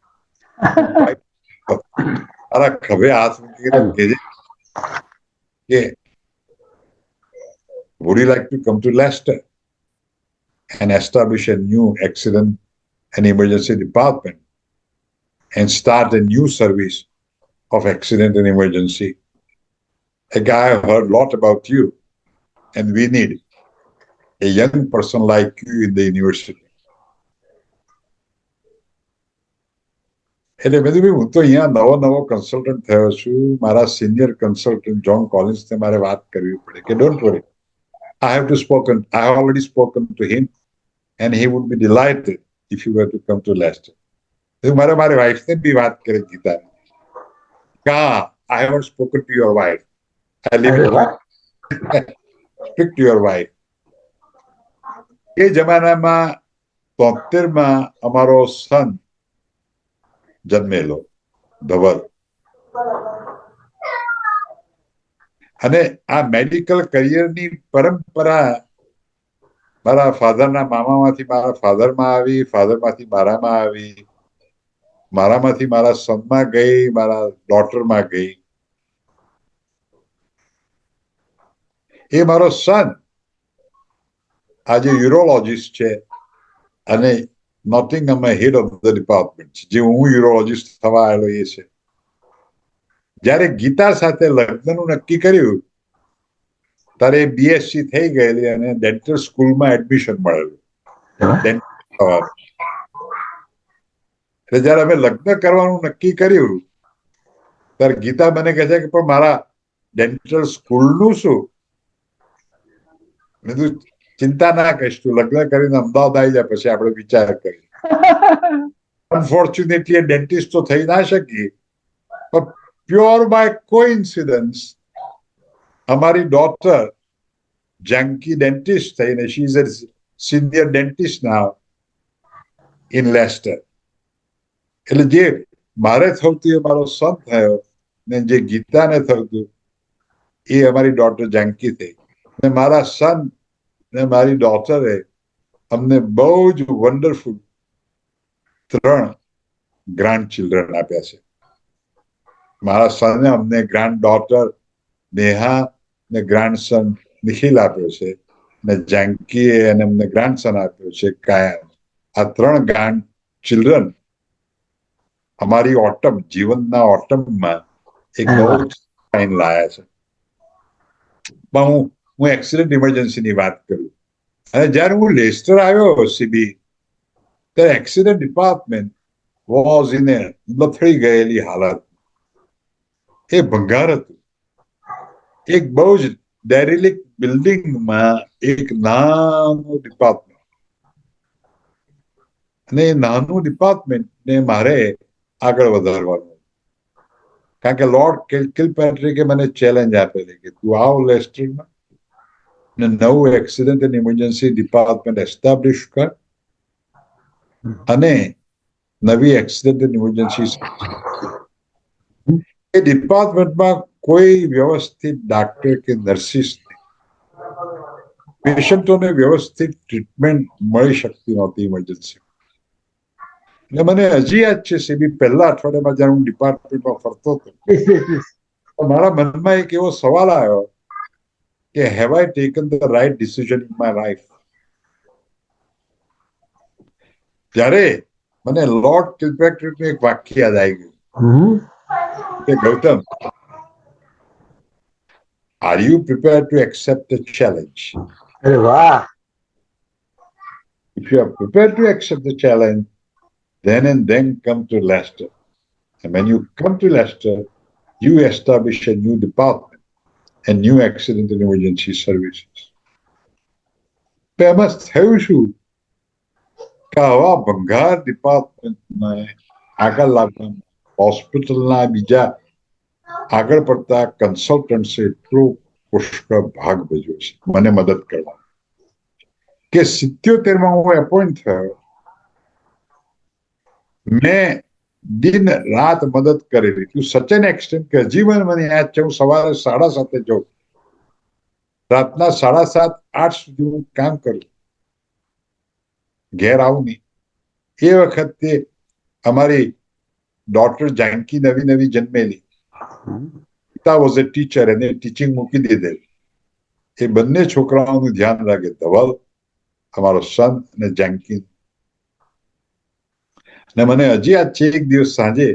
મારા ખભે હાથ મૂકીને કે would you like to come to Leicester and establish a new accident and emergency department and start a new service of accident and emergency? A guy heard a lot about you and we need a young person like you in the university. એટલે મેં કીધું હું તો અહીંયા નવો consultant થયો છું, મારા સિનિયર કન્સલ્ટન્ટ જ્હોન કોલિન્સને મારે વાત કરવી પડે કે don't worry, I have already spoken to him and he would be delighted if you were to come to Leicester. મારે મારી વાઇફને બી વાત કરી દીધા. I haven't spoken to your wife. I leave it alone. Speak to your wife. એ જમાનામાં 73માં અમારો સન જન્મેલો ધવલ. અને આ medical કરિયરની પરંપરા મારા ફાધરના મામામાંથી મારા ફાધરમાં આવી, ફાધરમાંથી મારામાં આવી, મારામાંથી મારા સનમાં ગઈ, મારા ડોટરમાં ગઈ. એ મારો સન આજે યુરોલોજીસ્ટ છે અને નોટિંગહામમાં હેડ ઓફ ધ ડિપાર્ટમેન્ટ છે, જે હું યુરોલોજીસ્ટ થવા આવેલો એ છે. જયારે ગીતા સાથે લગ્નનું નક્કી કર્યું ત્યારે બીએસસી થઈ ગયેલી અને ડેન્ટલ સ્કૂલમાં એડમિશન મળેલું. એટલે જયારે અમે લગ્ન કરવાનું નક્કી કર્યું ત્યારે ગીતા મને કહે છે કે પણ મારા ડેન્ટલ સ્કૂલનું શું? મેં કીધું ચિંતા ના કરીશ, તું લગ્ન કરીને અમદાવાદ આવી જાય પછી આપણે વિચાર કરીએ. અનફોર્ચ્યુનેટલી એ ડેન્ટિસ્ટ તો થઈ ના શકી, પણ પ્યોર બાય કોઇન્સિડન્સ અમારી ડોટર જાનકી ડેન્ટિસ્ટ થઈને she is a senior dentist now in Leicester. એટલે જે મારે થતું એ મારો સન થયો, ને જે ગીતાને થતું એ અમારી ડોટર જાનકી થઈ. ને મારા સન ને મારી ડોટરે અમને બહુ જ વન્ડરફુલ 3 ગ્રાન્ડ ચિલ્ડ્રન આપ્યા છે. મારા સને અમને ગ્રાન્ડ ડોટર નેહા ને ગ્રાન્ડસન નિખિલ આપ્યો છે, ને જાનકીએ એને અમને ગ્રાન્ડસન આપ્યો છે કાયમ. આ 3 ગ્રાન્ડ ચિલ્ડ્રન અમારી ઓટમ, જીવનના ઓટમમાં એક નવો ટાઈમ લાયા છે. પણ હું એક્સિડન્ટ ઇમરજન્સીની વાત કરું, અને જ્યારે હું લેસ્ટર આવ્યો સીબી, ત્યારે એક્સિડન્ટ ડિપાર્ટમેન્ટ વોઝ ઇન એ લથડી ગયેલી હાલત. એ ભંગાર હતું. એક બહુ જ ડેરિલિક્ટ બિલ્ડિંગમાં એક નાનું ડિપાર્ટમેન્ટ, અને એ નાનું ડિપાર્ટમેન્ટને મારે આગળ વધારવાનું, કારણ કે લોર્ડ કિલપેટ્રિકે મને ચેલેન્જ આપેલી કે તું આવ લેસ્ટરમાં ને નવું accident and emergency department establish કર, અને નવી એક્સિડન્ટ એન્ડ ઇમરજન્સી એ ડિપાર્ટમેન્ટમાં કોઈ વ્યવસ્થિત ડાક્ટર કે નર્સિસ નહીં. પેશન્ટોને વ્યવસ્થિત ટ્રીટમેન્ટ મળી શકતી નહોતી ઇમરજન્સી. એટલે મને હજી યાદ છે સીબી પહેલા અઠવાડિયામાં જ્યારે હું ડિપાર્ટમેન્ટમાં ફરતો હતો, મારા મનમાં એક એવો સવાલ આવ્યો કે have I taken the right decision in my life. ત્યારે મને લોર્ડ કિલપેટ્રિકનું એક વાક્ય યાદ આવી ગયું કે Gautam, are you prepared two accept the challenge? અરે વાહ! If you are prepared to accept the challenge, then and then come to Leicester. And when you come to Leicester, you establish a new department and new accident and emergency services. એમાં થયું શું કે આવા ભંગાર ડિપાર્ટમેન્ટને આગળ લાવવા હોસ્પિટલના બીજા આગળ પડતા કન્સલ્ટન્ટ્સે એટલો પુષ્કળ ભાગ ભજવ્યો છે મને મદદ કરવા, કે 77માં હું એપોઇન્ટ થયો. મેં દિન રાત મદદ કરેલી ટુ સચ એન એક્સટેન્ટ કે હજી મને યાદ છે, હું સવારે 7:30 જાઉં, રાતના 7:30-8 સુધી હું કામ કરું, ઘેર આવું નહીં. એ વખતે અમારી ડોટર જાનકી નવી નવી જન્મેલી, પિતા વોઝ એ ટીચર, એને ટીચિંગ મૂકી દીધેલી. એ બંને છોકરાઓનું ધ્યાન રાખે, ધવલ અમારો સન અને જાનકી. અને મને હજી યાદ છે એક દિવસ સાંજે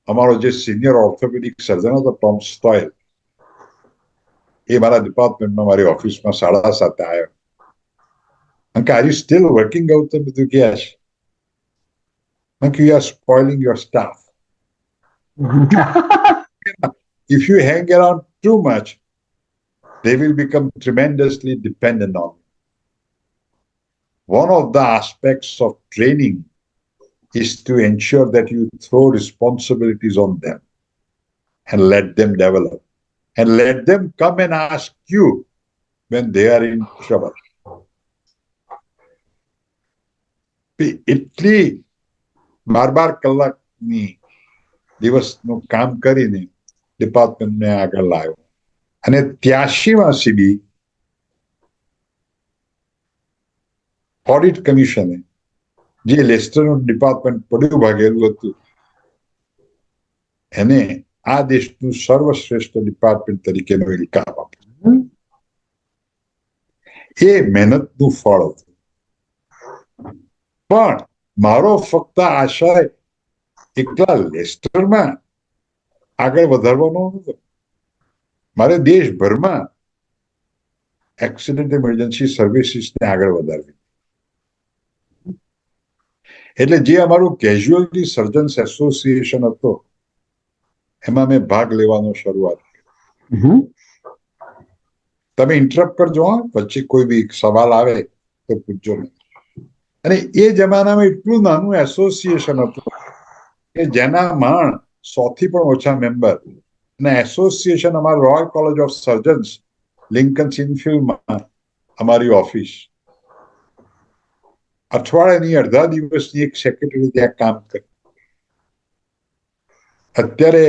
અમારો જે સિનિયર ઓર્થોપેડિક સર્જન હતો ટોમ સ્ટોયલ, એ મારા ડિપાર્ટમેન્ટમાં મારી ઓફિસમાં 7:30 આવ્યો. કે are you still working? Gautam બધું કે yes. You are spoiling your staff. If you hang around too much, they will become tremendously dependent on you. One of the aspects of training is to ensure that you throw responsibilities on them and let them develop and let them come and ask you when they are in trouble. એટલી 12 કલાકની દિવસનું કામ કરીને ડિપાર્ટમેન્ટને આગળ લાવ્યો. અને 83માં CB audit કમિશને જે લેસ્ટરનું department પડ્યું ભાગેલું હતું, એને આ દેશનું સર્વશ્રેષ્ઠ ડિપાર્ટમેન્ટ તરીકેનો ઇલકાબ આપ્યો. એ મહેનતનું ફળ હતું. પણ મારો ફક્ત આશય એકલા લેસ્ટરમાં આગળ વધારવાનો નહોતો, મારે દેશભરમાં એક્સિડન્ટ ઇમરજન્સી સર્વિસીસને આગળ વધારવી. એટલે જે અમારું કેઝ્યુઅલ્ટી સર્જન્સ એસોસિએશન હતો, એમાં મેં ભાગ લેવાનો શરૂઆત કરી. તમે ઇન્ટરપ્ટ કરજો, પછી કોઈ બી સવાલ આવે તો પૂછજો. અને એ જમાનામાં એટલું નાનું એસોસિએશન હતું કે જેનામાં 100થી પણ ઓછા મેમ્બર, અને એસોસિએશન અમારા royal college of surgeons Lincoln ઇનફિલ્ડમાં અમારી ઓફિસ, અઠવાડિયાની અડધા દિવસની એક સેક્રેટરી ત્યાં કામ કરે. અત્યારે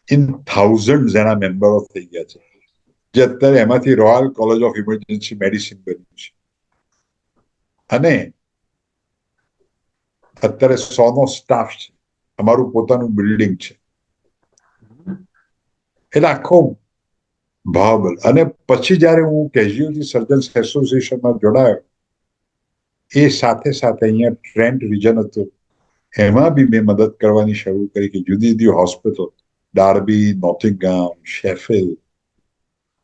ઇન થાઉઝન્ડ એના મેમ્બરો થઈ ગયા છે, જે અત્યારે એમાંથી royal college of emergency medicine બન્યું છે. અને અત્યારે 100નો સ્ટાફ છે, અમારું પોતાનું બિલ્ડિંગ છે. એટલે આખો ભાવ. અને પછી જયારે હું કેઝ્યુઅલ્ટી સર્જન્સ એસોસિએશનમાં જોડાયો, એ સાથે સાથે અહીંયા ટ્રેન્ટ રિજન હતું, એમાં બી મેં મદદ કરવાની શરૂ કરી કે જુદી જુદી હોસ્પિટલ, ડાર્બી, નોટિંગહામ, શેફિલ્ડ,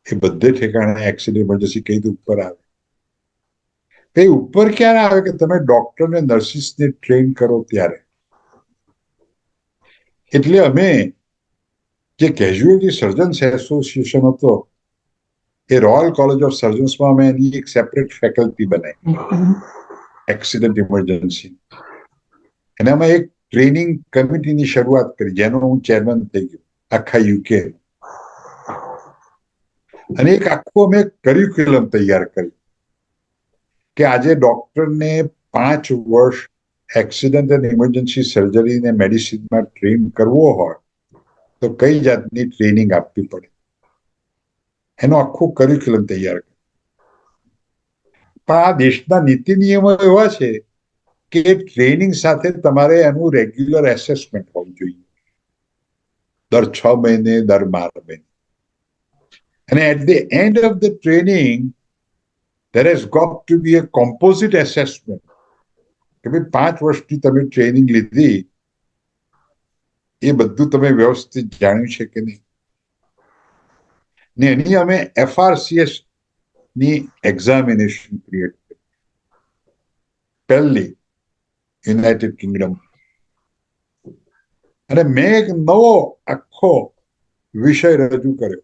એ બધે ઠેકાણે એક્સિડન્ટ ઇમરજન્સી કઈ રીતે ઉપર આવે. એ ઉપર ક્યારે આવે કે તમે ડોક્ટર ને નર્સિસને ટ્રેન કરો ત્યારે. એટલે અમે જે કેઝ્યુઅલ્ટી સર્જન્સ એસોસિએશન હતો, એ રોયલ કોલેજ ઓફ સર્જન્સમાં અમે એની એક સેપરેટ ફેકલ્ટી બનાવી, એક્સિડન્ટ ઇમરજન્સી. એનામાં એક ટ્રેનિંગ કમિટીની શરૂઆત કરી, જેનો હું ચેરમેન થઈ ગયો આખા યુકે. અને એક આખું અમે કરિક્યુલમ તૈયાર કર્યું કે આજે ડોક્ટરને 5 વર્ષ એક્સિડન્ટ અને ઇમરજન્સી સર્જરી ને મેડિસિનમાં ટ્રેન કરવો હોય તો કઈ જાતની ટ્રેનિંગ આપવી પડે, એનો આખું કરિક્યુલમ તૈયાર કર્યું. પણ આ દેશના નીતિ નિયમો એવા છે કે ટ્રેનિંગ સાથે તમારે એનું રેગ્યુલર એસેસમેન્ટ હોવું જોઈએ, દર 6 મહિને, દર 12 મહિને. અને at the end of the training there has got to be a composite assessment કે ભાઈ 5 વર્ષની તમે ટ્રેનિંગ લીધી, એ બધું તમે વ્યવસ્થિત જાણ્યું છે કે નહીં. ને એની અમે FRCS ની એક્ઝામિનેશન ક્રિએટ કરી, પહેલી યુનાઇટેડ કિંગડમ. અને મેં એક નવો આખો વિષય રજૂ કર્યો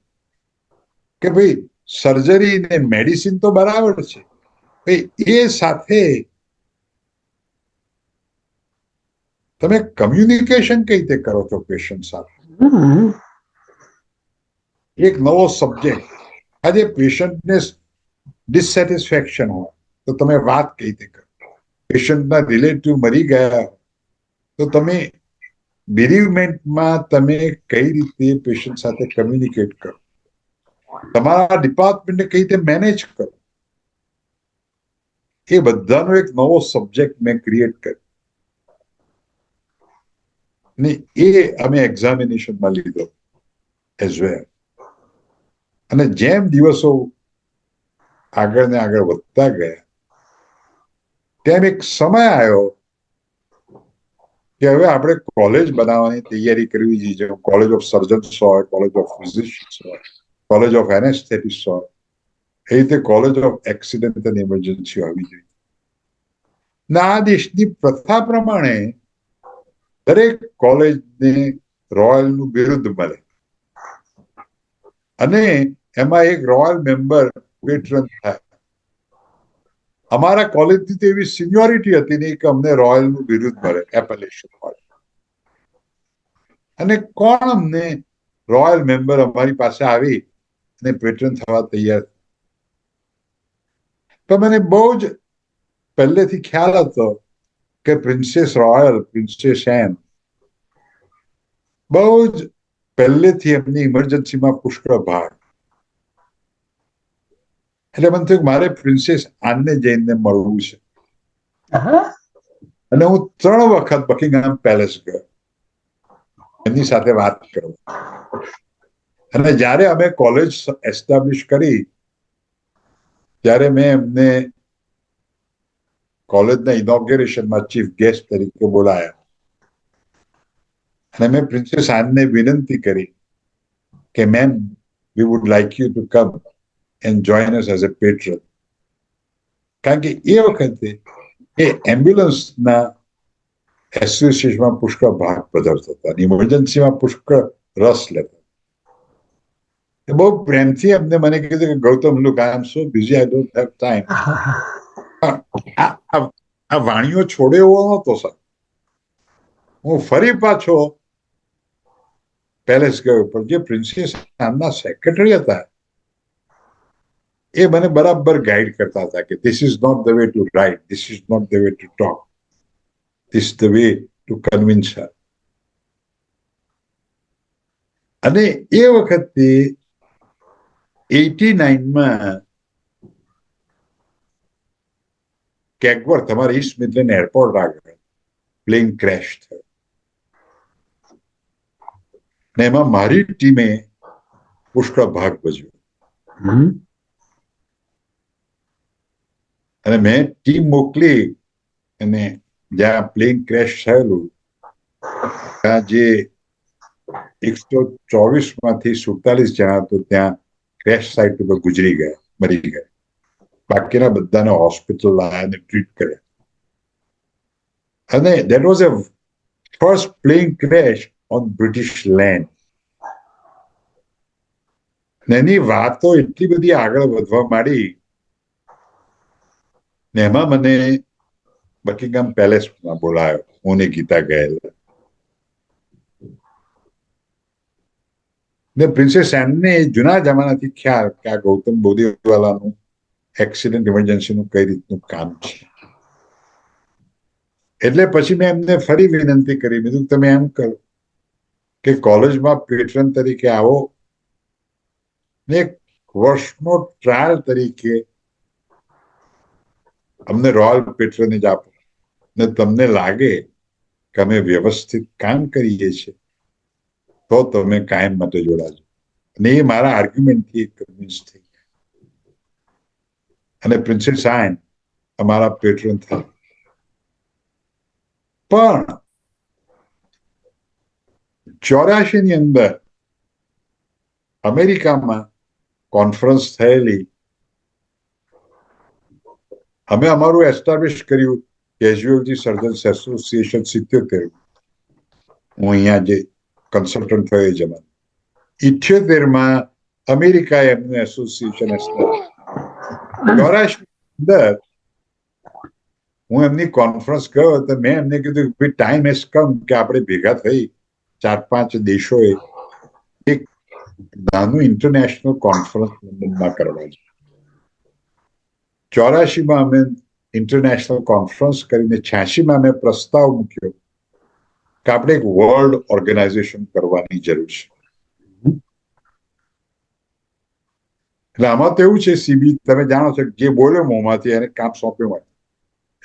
કે ભાઈ સર્જરી ને મેડિસિન તો બરાબર છે, એ સાથે તમે કમ્યુનિકેશન કઈ રીતે કરો છો પેશન્ટ સાથે. એક નવો સબ્જેક્ટ. આજે પેશન્ટને ડિસસેટિસ્ફેક્શન હોય તો તમે વાત કઈ રીતે કરો, પેશન્ટના રિલેટિવ મરી ગયા તો તમે બેરીવમેન્ટમાં તમે કઈ રીતે પેશન્ટ સાથે કમ્યુનિકેટ કરો, તમારા ડિપાર્ટમેન્ટને કઈ રીતે મેનેજ કરો, એ બધાનો એક નવો સબ્જેક્ટ મેં ક્રિએટ કર્યો ને એ અમે એક્ઝામિનેશનમાં લીધો એઝ વેલ. અને જેમ દિવસો આગળ ને આગળ વધતા ગયા તેમ એક સમય આવ્યો કે હવે આપણે કોલેજ બનાવવાની તૈયારી કરવી જોઈએ, જેમ કોલેજ ઓફ સર્જન્સ હોય, કોલેજ ઓફ ફિઝિશિયન્સ હોય, કોલેજ ઓફ એનેસ્થેટિસ્ટ હોય, એ રીતે કોલેજ ઓફ એક્સિડન્ટ અને ઇમરજન્સી હોવી જોઈએ. ના આ દેશની પ્રથા પ્રમાણે દરેક કોલેજને રોયલનું બિરુદ મળે અને એમાં એક રોયલ મેમ્બર પેટ્રન થાય. અમારા કોલેજની તો એવી સિનિયોરિટી હતી નહીં કે અમને રોયલનું બિરુદ મળે, એપેલેશન મળે. અને કોણ અમને રોયલ મેમ્બર અમારી પાસે આવી અને પેટ્રન થવા તૈયાર. તો મને બહુ જ પહેલેથી ખ્યાલ હતો કે પ્રિન્સેસ રોયલ, પ્રિન્સેસ એન બહુ જ પહેલેથી એમની ઇમરજન્સીમાં પુષ્કળ ભાગ. એટલે મને થયું મારે પ્રિન્સેસ આનને જઈને મળવું છે. અને હું 3 વખત બકિંગહામ પેલેસ ગયો એમની સાથે વાત કરવા. અને જ્યારે અમે કોલેજ એસ્ટાબ્લિશ કરી ત્યારે મેં એમને કોલેજના ઇનોગ્રેશનમાં ચીફ ગેસ્ટ તરીકે બોલાયા અને મેં પ્રિન્સેસ આનને વિનંતી કરી કે ma'am, we would like you to come and join us as a patron. કારણ કે એ વખતે એ એમ્બ્યુલન્સના એસોસિએશનમાં પુષ્કળ ભાગ ભજવતા હતા, ઇમરજન્સીમાં પુષ્કળ રસ લેતા. બહુ પ્રેમથી એમને મને કીધું કે Gautam, look, I am so busy, I don't have time. આ વાણીઓ છોડે એવો નહોતો સર. હું ફરી પાછો પેલેસ ગયો, પણ જે પ્રિન્સેસ આમના સેક્રેટરી હતા એ મને બરાબર ગાઈડ કરતા હતા કે this is not the way to write, this is not the way to talk, this the way to convince her. અને એ વખતે 89માં કેગવર્થ, તમારા ઈસ્ટ મિડલેન્ડ એરપોર્ટ આગળ પ્લેન ક્રેશ થયો. ને એમાં મારી ટીમે પુષ્કળ ભાગ ભજવ્યો. અને મેં ટીમ મોકલી અને જ્યાં પ્લેન ક્રેશ થયેલું ત્યાં જે 124માંથી 47 જણા તો ત્યાં ક્રેશ સાઇટ ઉપર ગુજરી ગયા, મરી ગયા. બાકીના બધાને હોસ્પિટલ લાયા અને ટ્રીટ કર્યા. અને that was a first plane crash on British land. એની વાતો એટલી બધી આગળ વધવા માંડી ને એમાં મને બકિંગહામ પેલેસમાં બોલાયો, હું ને ગીતા ગયેલા. ને પ્રિન્સેસ એનને જૂના જમાનાથી ખ્યાલ કે આ ગૌતમ બોરીવાલાનું એક્સિડન્ટ ઇમરજન્સીનું કઈ રીતનું કામ છે. એટલે પછી મેં એમને ફરી વિનંતી કરી, મેં તમે એમ કરો કે કોલેજમાં પેટ્રન તરીકે આવો ને એક વર્ષનો ટ્રાયલ તરીકે અમને રોયલ પેટ્રનેજ આપો ને તમને લાગે કે અમે વ્યવસ્થિત કામ કરીએ છીએ તો તમે કાયમ માટે જોડાજો. અને એ મારા આર્ગ્યુમેન્ટથી કન્વિન્સ થઈ ગયા અને પ્રિન્સેસ આયન અમારા પેટ્રન થયા. પણ 84ની અંદર અમેરિકામાં કોન્ફરન્સ થયેલી, અમે અમારું એસ્ટાબ્લિશ કર્યું કેઝ્યુઅલ્ટી સર્જન્સ એસોસિએશન 77. હું અહીંયા જે કન્સલ્ટન્ટ થયો એ જમાને 78માં અમેરિકાએ એમનું એસોસિએશન એસ્ટાબ્લિશ. 84 અંદર હું એમની કોન્ફરન્સ ગયો તો મેં એમને કીધું કે ટાઈમ હેઝ કમ કે આપણે ભેગા થઈ 4-5 દેશોએ એક નાનું ઇન્ટરનેશનલ કોન્ફરન્સ લંડનમાં કરવા છે. 84માં અમે ઇન્ટરનેશનલ કોન્ફરન્સ કરીને 86માં મેં પ્રસ્તાવ મૂક્યો કે આપણે એક વર્લ્ડ ઓર્ગેનાઇઝેશન કરવાની જરૂર છે. એટલે આમાં તો એવું છે સીબી, તમે જાણો છો જે બોલ્યો મોંમાંથી એને કામ સોંપ્યું હોય.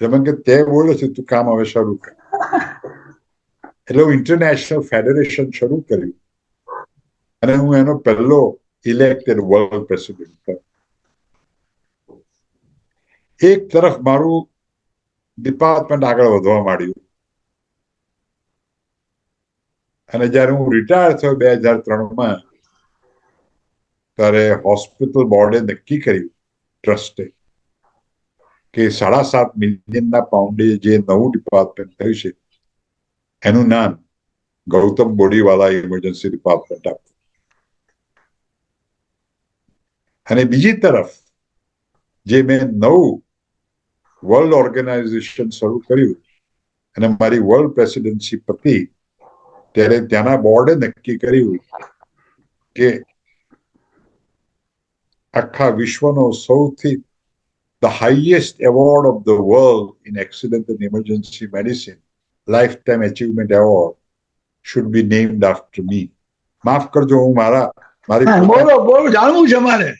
તમે કે તે બોલ્યો છે તું કામ હવે શરૂ કર. એટલે હું ઇન્ટરનેશનલ ફેડરેશન શરૂ કર્યું અને હું એનો પહેલો ઇલેક્ટેડ વર્લ્ડ પ્રેસિડેન્ટ થયો. એક તરફ મારું ડિપાર્ટમેન્ટ આગળ વધવા માંડ્યું અને જયારે હું રિટાયર થયો 2003માં ત્યારે હોસ્પિટલ બોર્ડે નક્કી કર્યું, ટ્રસ્ટે, કે £7.5 મિલિયન જે નવું ડિપાર્ટમેન્ટ થયું છે એનું નામ ગૌતમ બોરીવાલા ઇમરજન્સી ડિપાર્ટમેન્ટ આપ્યું. અને બીજી તરફ જે મેં નવું વર્લ્ડ ઓર્ગેનાઇઝેશન શરૂ કર્યું અને મારી વર્લ્ડ પ્રેસિડેન્સી પતી ત્યારે ત્યાંના બોર્ડે નક્કી કર્યું કે આખા વિશ્વનો સૌથી the highest award of the world in accident and emergency medicine, lifetime achievement award, should be named after me. માફ કરજો, હું મારી બોલો જાણવું છે મારે.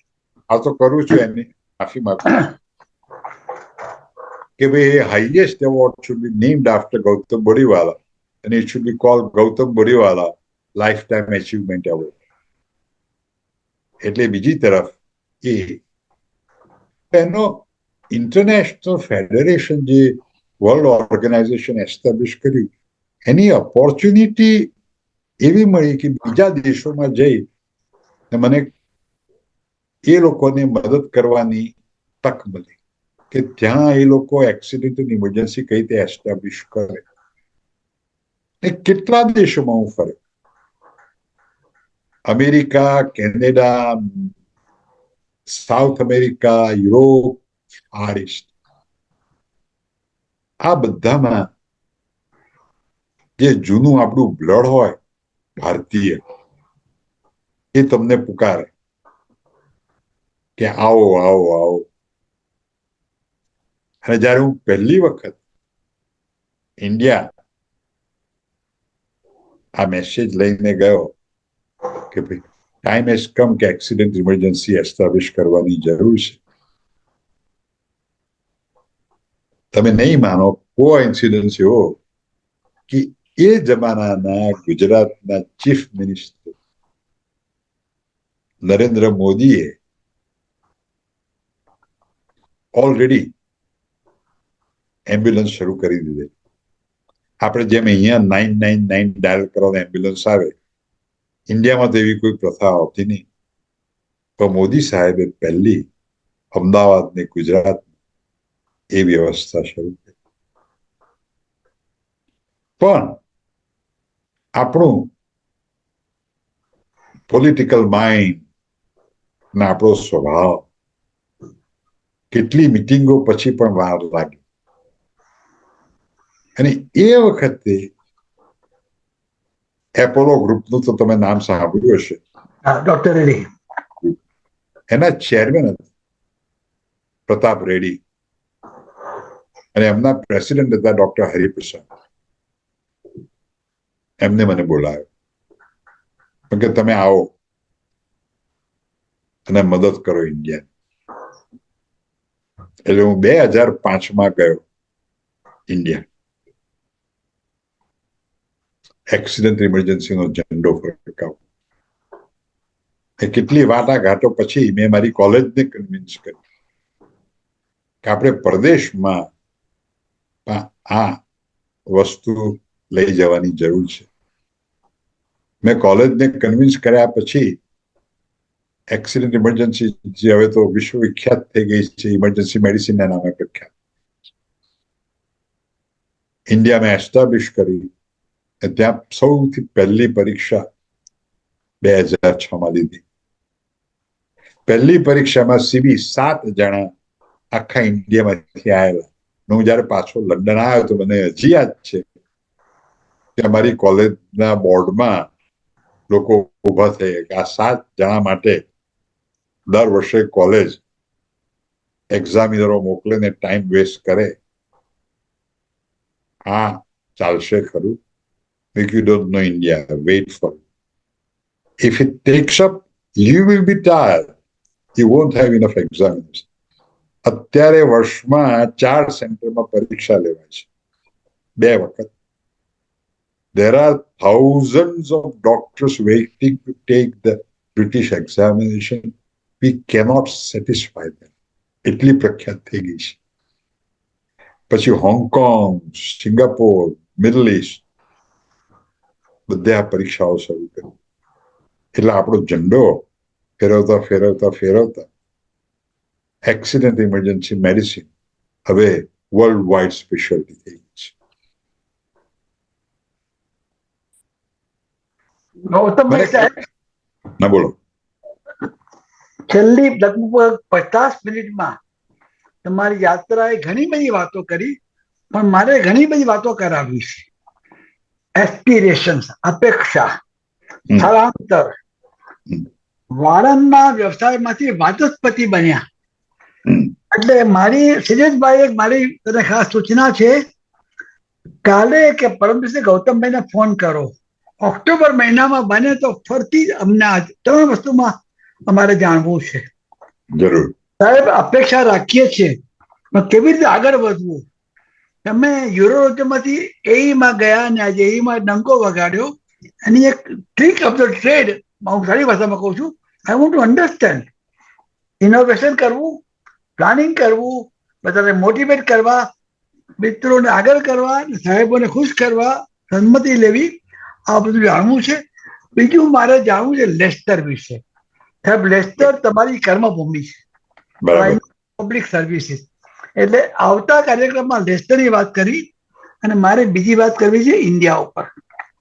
આ તો કરું છું એની માફી માંગુ કે ભાઈ highest award should be named after Gautam Boriwala and it should be called Gautam Boriwala Lifetime Achievement Award. એટલે બીજી તરફ એનો ઇન્ટરનેશનલ ફેડરેશન જે વર્લ્ડ ઓર્ગેનાઇઝેશન એસ્ટાબ્લિશ કર્યું એની ઓપોર્ચ્યુનિટી એવી મળી કે બીજા દેશોમાં જઈ મને એ લોકોને મદદ કરવાની તક મળી કે ત્યાં એ લોકો એક્સિડન્ટ અને ઇમરજન્સી કઈ રીતે એસ્ટાબ્લિશ કરે. કેટલા દેશોમાં હું ફર્યો, America, Canada, south America, Europe, far East, આ બધામાં જે જૂનું આપણું બ્લડ હોય ભારતીય એ તમને પુકારે કે આવો આવો આવો. અને જયારે હું પહેલી વખત ઇન્ડિયા આ મેસેજ લઈને ગયો કે ભાઈ ટાઈમ હેઝ કમ કે એક્સિડન્ટ ઇમરજન્સી એસ્ટાબ્લિશ કરવાની જરૂર છે. તમે નહીં માનો, કો ઇન્સિડન્સ એવો કે એ જમાનાના ગુજરાતના ચીફ મિનિસ્ટર નરેન્દ્ર મોદીએ ઓલરેડી એમ્બ્યુલન્સ શરૂ કરી દીધી. આપણે જેમ અહીંયા 999 ડાયલ કરવાનો એમ્બ્યુલન્સ આવે, ઇન્ડિયામાં તો એવી કોઈ પ્રથા આવતી નહીં. તો મોદી સાહેબે પહેલી અમદાવાદ ને ગુજરાત એ વ્યવસ્થા શરૂ કરી. પણ આપણું પોલિટિકલ માઇન્ડ ને આપણો સ્વભાવ કેટલી મિટિંગો પછી પણ વાર લાગી. અને એ વખતે એપોલો ગ્રુપનું તો તમે નામ સાંભળ્યું હશે. ડોક્ટર રેડ્ડી. એના ચેરમેન હતા પ્રતાપ રેડ્ડી અને એમના પ્રેસિડેન્ટ હતા ડોક્ટર હરિપ્રસાદ. એમને મને બોલાવ્યો કે તમે આવો અને મદદ કરો ઇન્ડિયા. એટલે હું 2005 ગયો ઇન્ડિયા. એક્સિડન્ટ ઇમરજન્સીનો ઝંડો ફરકાવ્યો. કેટલી વાટાઘાટો પછી મેં મારી કોલેજને કન્વિન્સ કરી કે આપણે પ્રદેશમાં આ વસ્તુ લઈ જવાની જરૂર છે. મેં કોલેજને કન્વિન્સ કર્યા પછી એક્સિડન્ટ ઇમરજન્સી, જે હવે તો વિશ્વવિખ્યાત થઈ ગઈ છે, ઇમરજન્સી મેડિસિનના નામે પ્રખ્યાત, ઇન્ડિયામાં એસ્ટાબ્લિશ કરી. ત્યાં સૌથી પહેલી પરીક્ષા 2006 લીધી. પહેલી પરીક્ષામાં સીબી 7 જણા આખા ઇન્ડિયામાંથી આવેલા. હું જયારે પાછો લંડન આવ્યો તો મને હજી યાદ છે કે અમારી કોલેજના બોર્ડમાં લોકો ઉભા થઈ કે આ 7 જણા માટે દર વર્ષે કોલેજ એક્ઝામિનરો મોકલે ને ટાઈમ વેસ્ટ કરે, આ ચાલશે ખરું? If you don't know India, wait for it. If it takes up, you will be tired. You won't have enough examiners. અત્યારે વર્ષમાં 4 સેન્ટરમાં પરીક્ષા લેવાય છે, 2 વખત. There are thousands of doctors waiting to take the British examination. We cannot satisfy them. એટલી પ્રખ્યાત થઈ ગઈ છે. પછી હોંગકોંગ, સિંગાપોર, મિડલ ઇસ્ટ બધે આ પરીક્ષાઓ શરૂ કરી. એટલે આપણો ઝંડો ફેરવતા ફેરવતા ફેરવતા એક્સિડન્ટ ઇમરજન્સી મેડિસિન હવે વર્લ્ડ વાઇડ સ્પેશિયાલિટી થઈ ગઈ છે. ગૌતમભાઈ સાહેબ, ના બોલો. છેલ્લી લગભગ 50 મિનિટમાં તમારી યાત્રાએ ઘણી બધી વાતો કરી, પણ મારે ઘણી બધી વાતો કરાવવી છે. એસ્પિરેશન્સ, અપેક્ષા, સ્થળાંતર, વાળંદના વ્યવસાયમાંથી વાચસ્પતિ બન્યા. એટલે મારી શૈલેષભાઈ, મારી તને ખાસ સૂચના છે, કાલે કે પરમ દિવસે ગૌતમભાઈને ફોન કરો. ઓક્ટોબર મહિનામાં બને તો ફરતી જ અમને આ 3 વસ્તુમાં અમારે જાણવું છે. જરૂર સાહેબ, અપેક્ષા રાખીએ છીએ, પણ કેવી રીતે આગળ વધવું? તમે યુરોમાંથી એઈમાં ગયા ને આજે એઈમાં ડંકો વગાડ્યો. એની એક ટ્રીક ઓફ ધ ટ્રેડ, હું સારી ભાષામાં કહું છું, આઈ વોન્ટ ટુ અન્ડરસ્ટેન્ડ. ઇનોવેશન કરવું, પ્લાનિંગ કરવું, બધાને મોટિવેટ કરવા, મિત્રોને આગળ કરવા, સાહેબોને ખુશ કરવા, સંમતિ લેવી, આ બધું જાણવું છે. બીજું મારે જાણવું છે લેસ્ટર વિશે. સાહેબ, લેસ્ટર તમારી કર્મભૂમિ છે, પબ્લિક સર્વિસીસ. એટલે આવતા કાર્યક્રમમાં લેસ્ટરની વાત કરી, અને મારે બીજી વાત કરવી છે ઇન્ડિયા ઉપર.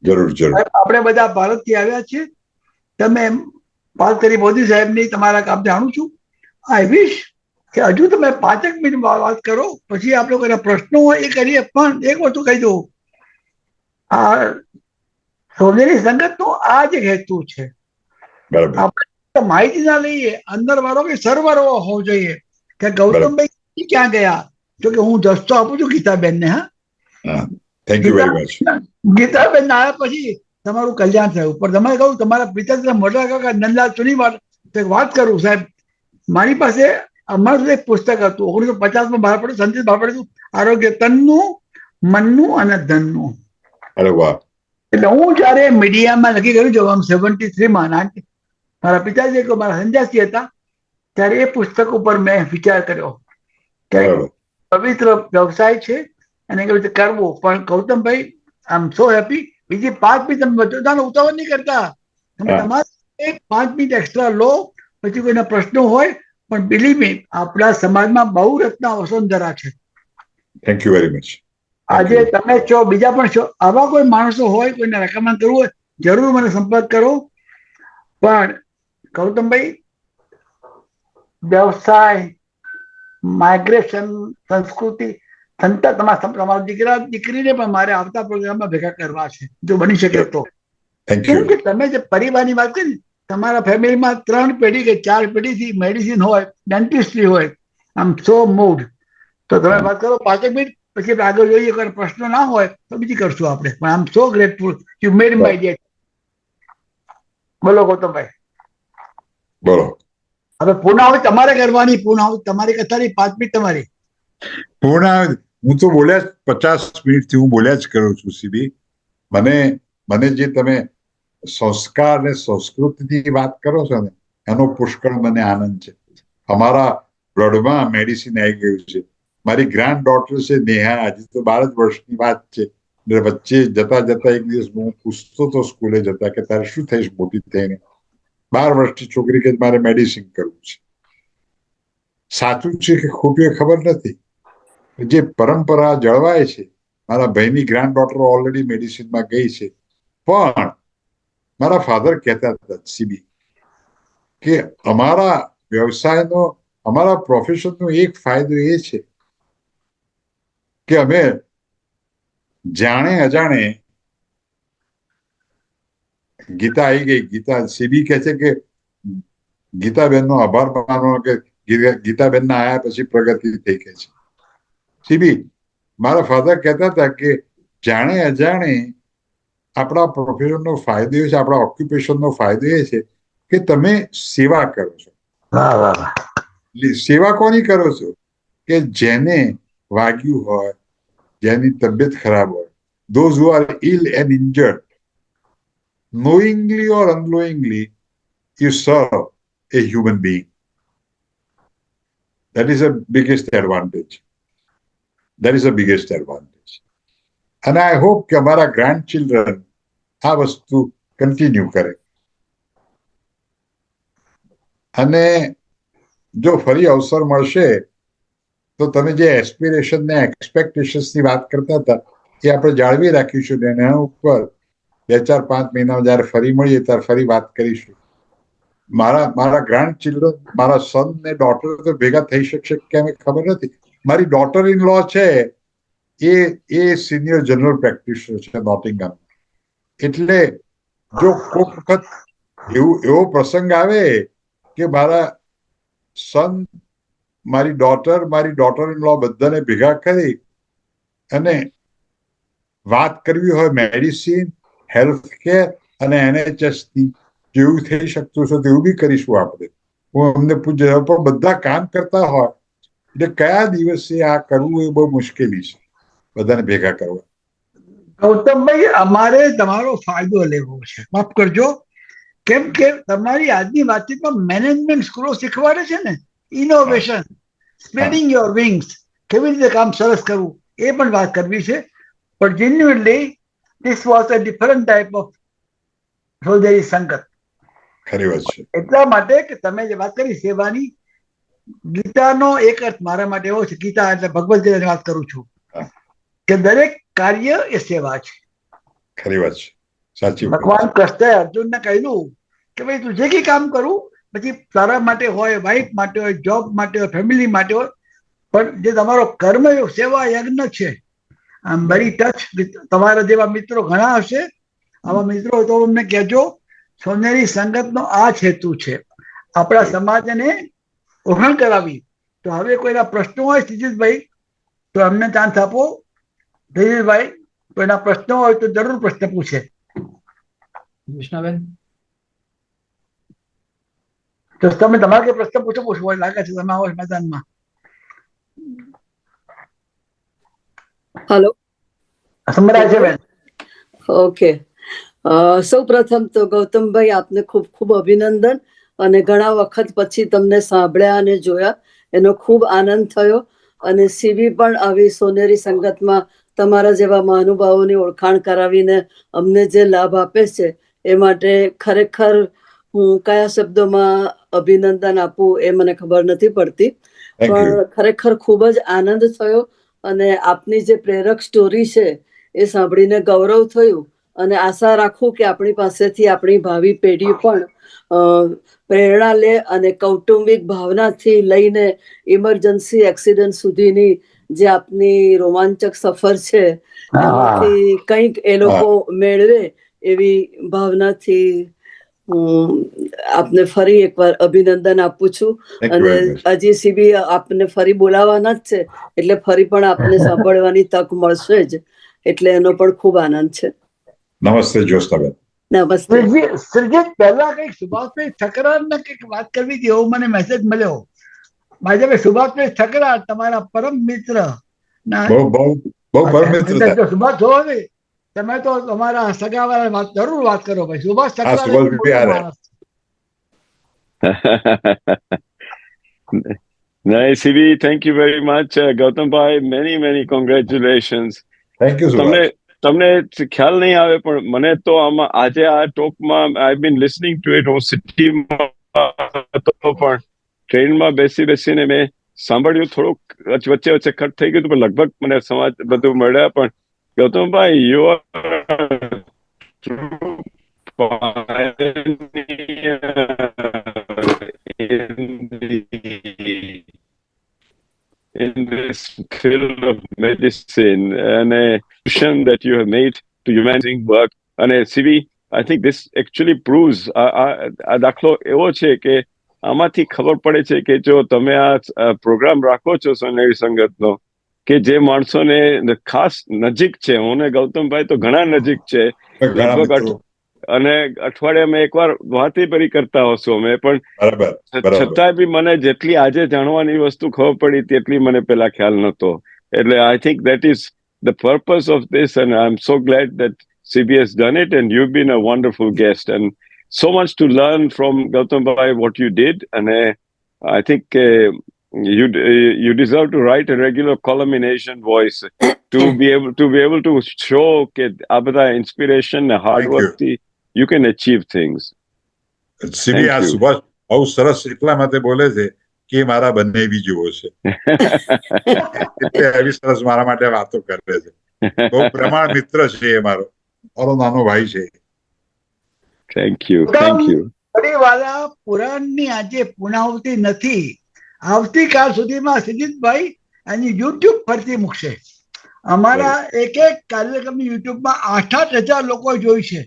જરૂર જરૂર. આપણે બધા ભારતથી આવ્યા છીએ. તમે વાત કરી મોદી સાહેબની, તમારા કામ જાણું છું. આઈ વિશ કે હજુ તમે 5 મિનિટ વાત કરો, પછી આપણે કોઈ પ્રશ્નો હોય એ કરીએ. પણ એક વસ્તુ કહી દઉં, આ સોનેરી સંગતનો આ જ હેતુ છે. બરાબર. માહિતી ના લઈએ અંદર વાળો કે સર્વર હોવો જોઈએ કે ગૌતમભાઈ ક્યાં ગયા, જો કે હું દસ્તો આપું છું ગીતાબેન ને. હા, thank you very much. Geetaben આવ્યા પછી તમારું કલ્યાણ થયું. પણ તમારે કહું તમારા પિતા મોટા કાકા નંદલાલ ચુનીવાલ તો એક વાત કરું સાહેબ, મારી પાસે અમારું સુધી એક પુસ્તક હતું 1950 બહાર પડ્યું, સંદેશ બહાર પડ્યું, આરોગ્ય તનનું, મનનું અને ધનનું. અરે વાહ. એટલે હું જયારે મીડિયામાં લખી ગયું છું 73માં, મારા પિતાજી મારા સંન્યાસી હતા ત્યારે એ પુસ્તક ઉપર મેં વિચાર કર્યો કે પવિત્ર વ્યવસાય છે અને કેવી રીતે કરવો. પણ ગૌતમભાઈ આઈ એમ સો હેપી, બીજી 5 મિનિટ તમે બધાને ઉતાવળ નહીં કરતા, તમે તમારે 5 મિનિટ એક્સ્ટ્રા લો, પછી કોઈના પ્રશ્નો હોય. પણ બિલીવ મી, આપણા સમાજમાં બહુ રત્ના વસુંધરા છે. Thank you very much. આજે તમે છો, બીજા પણ છો, આવા કોઈ માણસો હોય, કોઈને રેકમેન્ડ કરવું હોય જરૂર મને સંપર્ક કરો. પણ ગૌતમભાઈ, વ્યવસાય, માઇગ્રેશન, સંસ્કૃતિ, તમારા દીકરા દીકરીને પણ મારે આવતા પ્રોગ્રામમાં ભેગા કરવા છે, જો બની શકે તો. કેમ કે તમે જે પરિવારની વાત કરી, તમારા ફેમિલીમાં 3 પેઢી કે 4 પેઢીથી મેડિસિન હોય, ડેન્ટિસ્ટ્રી હોય, આમ સો મૂડ. તો તમે વાત કરો 5 મિનિટ, પછી આગળ જોઈએ. કોઈ પ્રશ્ન ના હોય તો બીજી કરશું આપણે. પણ I am so grateful you made my day. બોલો ગૌતમભાઈ. બોલો. હવે પૂર્ણાવતી તમારે કરવાની. પૂર્ણાવતી તમારી કથાની 5 મિનિટ તમારી. પૂર્ણાવતી હું તો બોલ્યા 50 મિનિટથી હું બોલ્યા જ કરું છું સીબી. મને જે તમે સંસ્કાર અને સંસ્કૃતિની વાત કરો છો ને, એનો પુષ્કળ મને આનંદ છે. અમારા બ્લડમાં મેડિસિન આવી ગયું છે. મારી ગ્રાન્ડ ડોટર છે નેહા, હજી તો 12 વર્ષની વાત છે. વચ્ચે જતા જતા એક દિવસ હું પૂછતો તો સ્કૂલે જતા કે તારે શું થઈશ મોટી થઈને. 12 વર્ષની છોકરી કે મારે મેડિસિન કરવું છે. સાચું છે કે ખોટું એ ખબર નથી. જે પરંપરા જળવાય છે. મારા ભાઈની ગ્રાન્ડ ડોટર ઓલરેડી મેડિસિનમાં ગઈ છે. પણ મારા ફાધર કહેતા હતા સીબી કે અમારા વ્યવસાયનો, અમારા પ્રોફેશનનો એક ફાયદો એ છે કે અમે જાણે અજાણે, ગીતા આવી ગઈ, ગીતા સીબી કહે છે કે ગીતાબેનનો આભાર માનો કે ગીતાબેનના આયા પછી પ્રગતિ થઈ ગઈ છે. સીબી, મારા ફાધર કહેતા હતા કે જાણે અજાણે આપણા પ્રોફેશનનો ફાયદો એ છે, આપણા ઓક્યુપેશનનો ફાયદો એ છે કે તમે સેવા કરો છો. સેવા કોની કરો છો? કે જેને વાગ્યું હોય, જેની તબિયત ખરાબ હોય, those who are ill and injured, knowingly or unknowingly, you serve a human being. That is the biggest advantage. That is the biggest advantage. And I hope કે અમારા ગ્રાન્ડ ચિલ્ડ્રન આ વસ્તુ કન્ટિન્યુ કરે. અને જો ફરી અવસર મળશે તો તમે જે એસ્પિરેશન ને એક્સપેક્ટેશન્સની વાત કરતા હતા એ આપણે જાળવી રાખીશું ને એના ઉપર 2-4-5 મહિના જયારે ફરી મળીએ ત્યારે ફરી વાત કરીશું. મારા ગ્રાન્ડ ચિલ્ડ્રન, મારા સન ને ડોટર તો ભેગા થઈ શકશે કેમ ખબર નથી. મારી ડોટર ઇન લો છે એ સિનિયર જનરલ પ્રેક્ટિશનર છે નોટિંગહામ. એટલે જો કોઈક વખત એવો પ્રસંગ આવે કે મારા સન, મારી ડોટર ઇન લો બધાને ભેગા કરી અને વાત કરવી હોય મેડિસિન, હેલ્થ કેર અને NHS ની, જેવું થઈ શકતું છે તેવું બી કરીશું આપણે. હું અમને પૂછ્યું પણ બધા કામ કરતા હોય એટલે કયા દિવસે આ કરવું એ બહુ મુશ્કેલી છે બધાને ભેગા કરવા. ગૌતમભાઈ, અમારે તમારો ફાયદો લેવો છે, માફ કરજો. કેમ કે તમારી આજની વાતચીતમાં મેનેજમેન્ટ સ્કૂલો શીખવાડે છે ને, ઇનોવેશન, સ્પ્રેડિંગ યોર વિંગ્સ, કેવી રીતે કામ સરસ કરવું, એ પણ વાત કરવી છે. પણ genuinely this was a different type of હૃદયની સંગત. ખરી વાત છે. એટલા માટે કે તમે જે વાત કરી સેવાની, ગીતાનો એક અર્થ મારા માટે એવો છે, ગીતા એટલે ભગવદ ગીતાની વાત કરું છું, કે દરેક કાર્ય એ સેવા છે. ખરી વાત છે, સાચી. ભગવાન કૃષ્ણએ અર્જુનને કહ્યું કે ભાઈ તું જે કઈ કામ કરું, પછી તારા માટે હોય, વાઇફ માટે હોય, જોબ માટે હોય, ફેમિલી માટે હોય, પણ જે તમારો કર્મ સેવા યજ્ઞ છે. આઈ એમ વેરી ટચ. તમારા જેવા મિત્રો ઘણા હશે. આવા મિત્રો તો અમને કહેજો. સોનેરી સંગતનો આ જ હેતુ છે. આપણા સમાજને ઓળખાણ કરાવી. તો હવે કોઈના પ્રશ્નો હોય શ્રીજીતભાઈ તો અમને ચાન્સ આપો. ધીરેશભાઈ કોઈના પ્રશ્નો હોય તો જરૂર પ્રશ્ન પૂછે. કૃષ્ણાબેન, તો તમે તમારે કઈ પ્રશ્ન પૂછવો હોય લાગે છે તમે આવો મેદાનમાં. હેલો, સંભળાય છે બેન? ઓકે. સૌ પ્રથમ તો ગૌતમભાઈ આપને ખૂબ ખૂબ અભિનંદન, અને ઘણા વખત પછી તમને સાંભળ્યા અને જોયા એનો ખૂબ આનંદ થયો. અને સીવી પણ આવી સોનેરી સંગતમાં તમારા જેવા મહાનુભાવોની ઓળખાણ કરાવીને અમને જે લાભ આપે છે એ માટે ખરેખર હું કયા શબ્દોમાં અભિનંદન આપું એ મને ખબર નથી પડતી. પણ ખરેખર ખૂબ જ આનંદ થયો. અને આપની જે પ્રેરક સ્ટોરી છે એ સાંભળીને ગૌરવ થયું. અને આશા રાખું કે આપણી પાસેથી આપણી ભાવિ પેઢી પણ પ્રેરણા લે અને કૌટુંબિક ભાવનાથી લઈને ઇમરજન્સી એક્સિડન્ટ સુધીની જે આપની રોમાંચક સફર છે એમાંથી કંઈક એ લોકો મેળવે એવી ભાવનાથી હું આપને ફરી એકવાર અભિનંદન આપું છું. અને હજી સીબી આપને ફરી બોલાવાના જ છે એટલે ફરી પણ આપને સાંભળવાની તક મળશે જ, એટલે એનો પણ ખૂબ આનંદ છે. નમસ્તે જ્યોત્સનાબેન. નમસ્તે. શ્રીજીત, પહેલા કઈક સુભાષભાઈ ઠકરાર કઈક વાત કરવી હતી એવો મને મેસેજ મળ્યો. ભાઈ સુભાષભાઈ ઠકરાર તમારા પરમ મિત્ર સુભાષ જોવો ને તમે તો તમારા સગાવાળા વાત જરૂર વાત કરો ભાઈ. Subhash Thakrar Nice, CB. Thank you very much. Gautam bhai, many congratulations. Thank you, Subhash. તમને ખ્યાલ નહીં આવે પણ મને તો આમાં આજે આ ટોકમાં આઈ બીન લિસનિંગ ટુ ઇટ. હું સિટીમાં પણ ટ્રેનમાં બેસીને મેં સાંભળ્યું. થોડુંક વચ્ચે કટ થઈ ગયું પણ લગભગ મને સમાજ બધું મળ્યા. પણ ગૌતમભાઈ, you are in this field of medicine and a contribution that you have made to humanizing work. And CV, I think this actually proves આ દાખલો એવો છે કે આમાંથી ખબર પડે છે કે જો તમે આ પ્રોગ્રામ રાખો છો સોનેરી સંગતનો, કે જે માણસોને ખાસ નજીક છે, હું ને ગૌતમભાઈ તો ઘણા નજીક છે, લગભગ અને અઠવાડિયામાં એકવાર વાતી પરી કરતા હશો અમે, પણ છતાંય બી મને જેટલી આજે જાણવાની વસ્તુ ખબર પડી તેટલી મને પેલા ખ્યાલ નહોતો. એટલે I think that is the purpose of this and I am so glad that CB has done it and you've been a wonderful guest and so much to learn from Gautam Bhai what you did. And I think you deserve to write a regular column in Asian Voice to be able to show that આ બધા inspiration and hard work you can achieve things. CB, આ સુભાષ બહુ સરસ એટલા માટે બોલે છે કે મારા બંને બી જેવો છે એટલે એવી સરસ મારા માટે વાતો કરે છે. બહુ પ્રમાણ મિત્ર છે એ મારો નાનો ભાઈ છે. Thank you. વાળા પુરાણની આજે પૂર્ણાહુતિ નથી. આવતીકાલ સુધીમાં શ્રીજીતભાઈ એની યુટ્યુબ પરથી મૂકશે. અમારા એક કાર્યક્રમની યુટ્યુબમાં 8,000 લોકો જોઈ છે.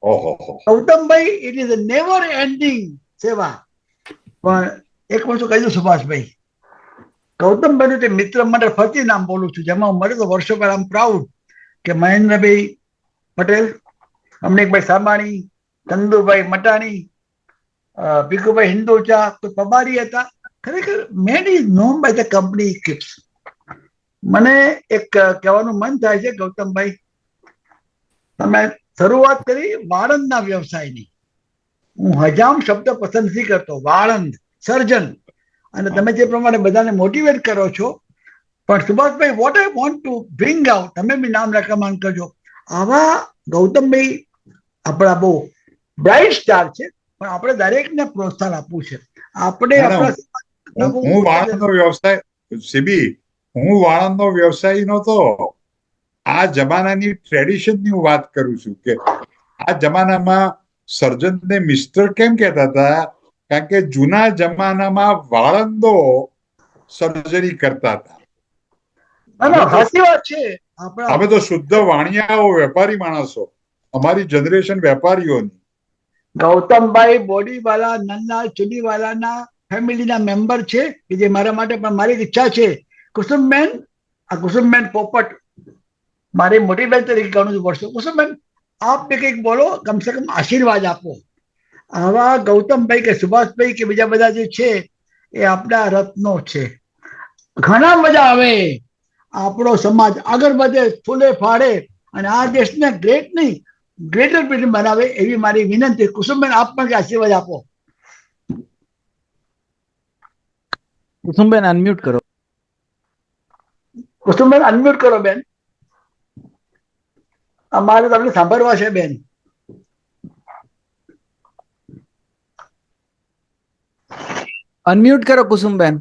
ગૌતમભાઈ, it is a never ending સેવા. પણ એક વસ્તુ કહી દઉં સુભાષભાઈ, ગૌતમભાઈનું તે મિત્ર માટે ફરતી નામ બોલું છું, જેમાં મળે તો વર્ષો પહેલા આમ પ્રાઉડ કે મહેન્દ્રભાઈ પટેલ, અમનેકભાઈ સામાણી, ચંદુભાઈ મટાણી, ભીખુભાઈ હિન્દોચા, કોઈ પબારી હતા. ખરેખર man is known by the company keeps. મને એક કહેવાનું મન થાય છે ગૌતમભાઈ, તમે શરૂઆત કરી વાળંદના વ્યવસાયની. હું હજામ શબ્દ પસંદ નથી કરતો, વાળંદ સર્જન, અને તમે જે પ્રમાણે બધાને મોટિવેટ કરો છો. પણ સુભાષભાઈ, what I want to bring out, તમે બી નામ રેકમેન્ડ કરજો. આવા ગૌતમભાઈ આપણા બહુ બ્રાઇટ સ્ટાર છે, પણ આપણે દરેકને પ્રોત્સાહન આપવું છે. આપણે હું વાળંદનો વ્યવસાય સીબી, હું વાળંદનો વ્યવસાયી નહોતો. આ જમાનાની ટ્રેડિશનની હું વાત કરું છું કે આ જમાનામાં સર્જનને મિસ્ટર કેમ કહેતા હતા? કારણ કે જૂના જમાનામાં વાળંદો સર્જરી કરતા હતા. અમે તો શુદ્ધ વાણિયાઓ, વેપારી માણસો, અમારી જનરેશન વેપારીઓની. ગૌતમભાઈ બોડીવાલા નન્ના ચુડીવાલાના ફેમિલીના મેમ્બર છે કે જે મારા માટે પણ મારી ઈચ્છા છે કુસુમબેન પોપટ મારી મોટી બેન તરીકે ગણું છું વર્ષો. કુસુમબેન આપ બે કંઈક બોલો, કમસે કમ આશીર્વાદ આપો. આવા ગૌતમભાઈ કે સુભાષભાઈ કે બીજા બધા જે છે એ આપણા રત્નો છે. ઘણા મજા આવે, આપણો સમાજ આગળ વધે, ફૂલે ફાડે અને આ દેશને ગ્રેટ નહીં ગ્રેટર બ્રિટન બનાવે એવી મારી વિનંતી. કુસુમબેન આપ પણ આશીર્વાદ આપો. કુસુમબેન અનમ્યુટ કરો. કુસુમબેન અનમ્યુટ કરો બેન, અમારે તમને સાંભળવા છે બેન. અનમ્યુટ કરો કુસુમબેન.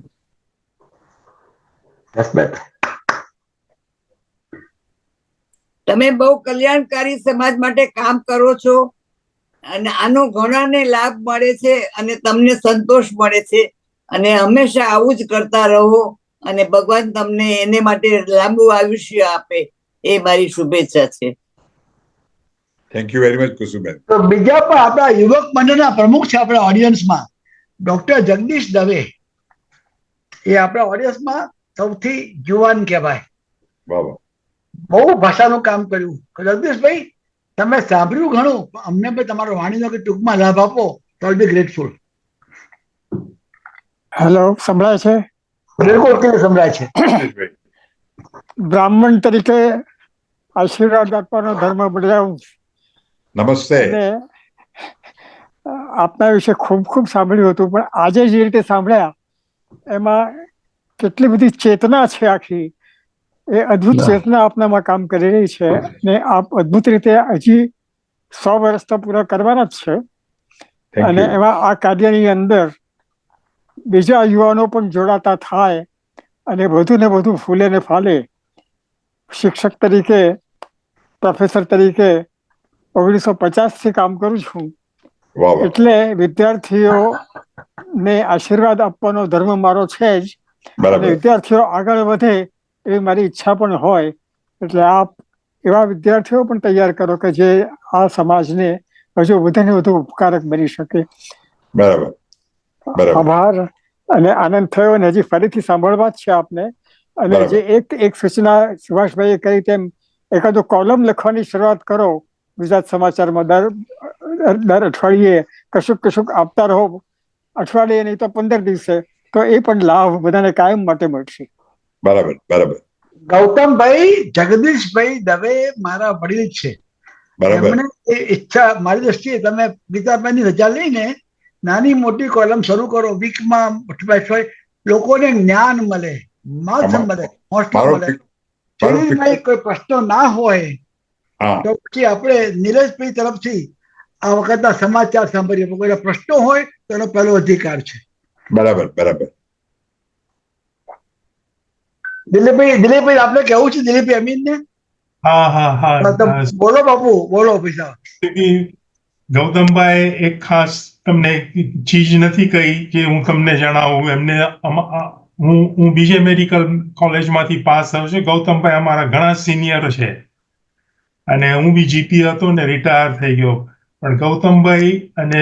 તમે બહુ કલ્યાણકારી સમાજ માટે કામ કરો છો અને આનો ઘણાને લાભ મળે છે અને તમને સંતોષ મળે છે અને હંમેશા આવું જ કરતા રહો અને ભગવાન તમને એને માટે લાંબુ આયુષ્ય આપે એ મારી શુભેચ્છા છે. Thank you very much Kusumben. તો બીજા પણ આપણા યુવક મંડળના પ્રમુખ છે આપણા ઓડિયન્સમાં, ડોક્ટર જગદીશ દવે. એ આપણા ઓડિયન્સમાં સૌથી યુવાન કહેવાય. વાહ વાહ. બહુ ભાષાનું કામ કર્યું. જગદીશભાઈ તમે સાંભળ્યું ઘણું, અમને પણ તમારો વાણીનો કે ટૂંકમાં લાભ આપો તો આઈ બી ગ્રેટફુલ. હેલો, સંભળાય છે? બિલકુલ ક્લિયર સંભળાય છે. બ્રાહ્મણ તરીકે આશીર્વાદ આપવાનો ધર્મ બદલાવું નમસ્તે. અને આપના વિશે ખૂબ ખૂબ સાંભળ્યું હતું, પણ આજે જે રીતે સાંભળ્યા એમાં કેટલી બધી ચેતના છે આખી, એ અદ્ભુત ચેતના આપનામાં કામ કરી રહી છે અને આપ અદ્ભુત રીતે હજી 100 વર્ષ તો પૂરા કરવાના જ છે. અને એમાં આ કાર્યની અંદર બીજા યુવાનો પણ જોડાતા થાય અને વધુ ને વધુ ફૂલે ને ફાલે. શિક્ષક તરીકે, પ્રોફેસર તરીકે 1950 થી કામ કરું છું, એટલે વિદ્યાર્થીઓને આશીર્વાદ આપવાનો ધર્મ મારો છે જ અને વિદ્યાર્થીઓ આગળ વધે એવી મારી ઈચ્છા પણ હોય. એટલે આપ એવા વિદ્યાર્થીઓ પણ તૈયાર કરો કે જે આ સમાજને હજુ વધુ ને વધુ ઉપકારક બની શકે. બરાબર. આભાર અને આનંદ થયો અને હજી ફરીથી સાંભળવા જ છે આપને. અને જે એક સૂચના સુભાષભાઈએ કરી તેમ એકાદો કોલમ લખવાની શરૂઆત કરો ગુજરાત સમાચારમાં, દર અઠવાડિયે કશુંક આપતા રહો, અઠવાડિયે નહીં તો 15 દિવસે, તો એ પણ લાભ બધાને કાયમ માટે મળશે. બરાબર બરાબર. ગૌતમભાઈ જગદીશભાઈ દવે મારા વડીલ છે. એમણે એ ઈચ્છા, મારી દ્રષ્ટિએ તમે ગીતાબેનની રજા લઈને નાની મોટી કોલમ શરૂ કરો, વીકમાં લોકોને જ્ઞાન મળે, માર્ગદર્શન મળે, હોસ્ટેલ મળે. કોઈ પ્રશ્નો ના હોય તો પછી આપણે નીરજભાઈ તરફથી આ વખતના સમાચાર સાંભળીએ. કોઈ પ્રશ્નો હોય તો એનો પહેલો અધિકાર છે. બરાબર બરાબર. દિલીપભાઈ આપણે કેવું છે દિલીપભાઈ અમીનને? બોલો બાપુ, બોલો પૈસા. ગૌતમભાઈ એક ખાસ તમને ચીજ નથી કહી જે હું તમને જણાવું. એમને હું બીજે મેડિકલ કોલેજમાંથી પાસ થયો છું. ગૌતમભાઈ અમારા ઘણા સિનિયર છે અને હું બી જીપી હતો ને રિટાયર થઈ ગયો. પણ ગૌતમભાઈ અને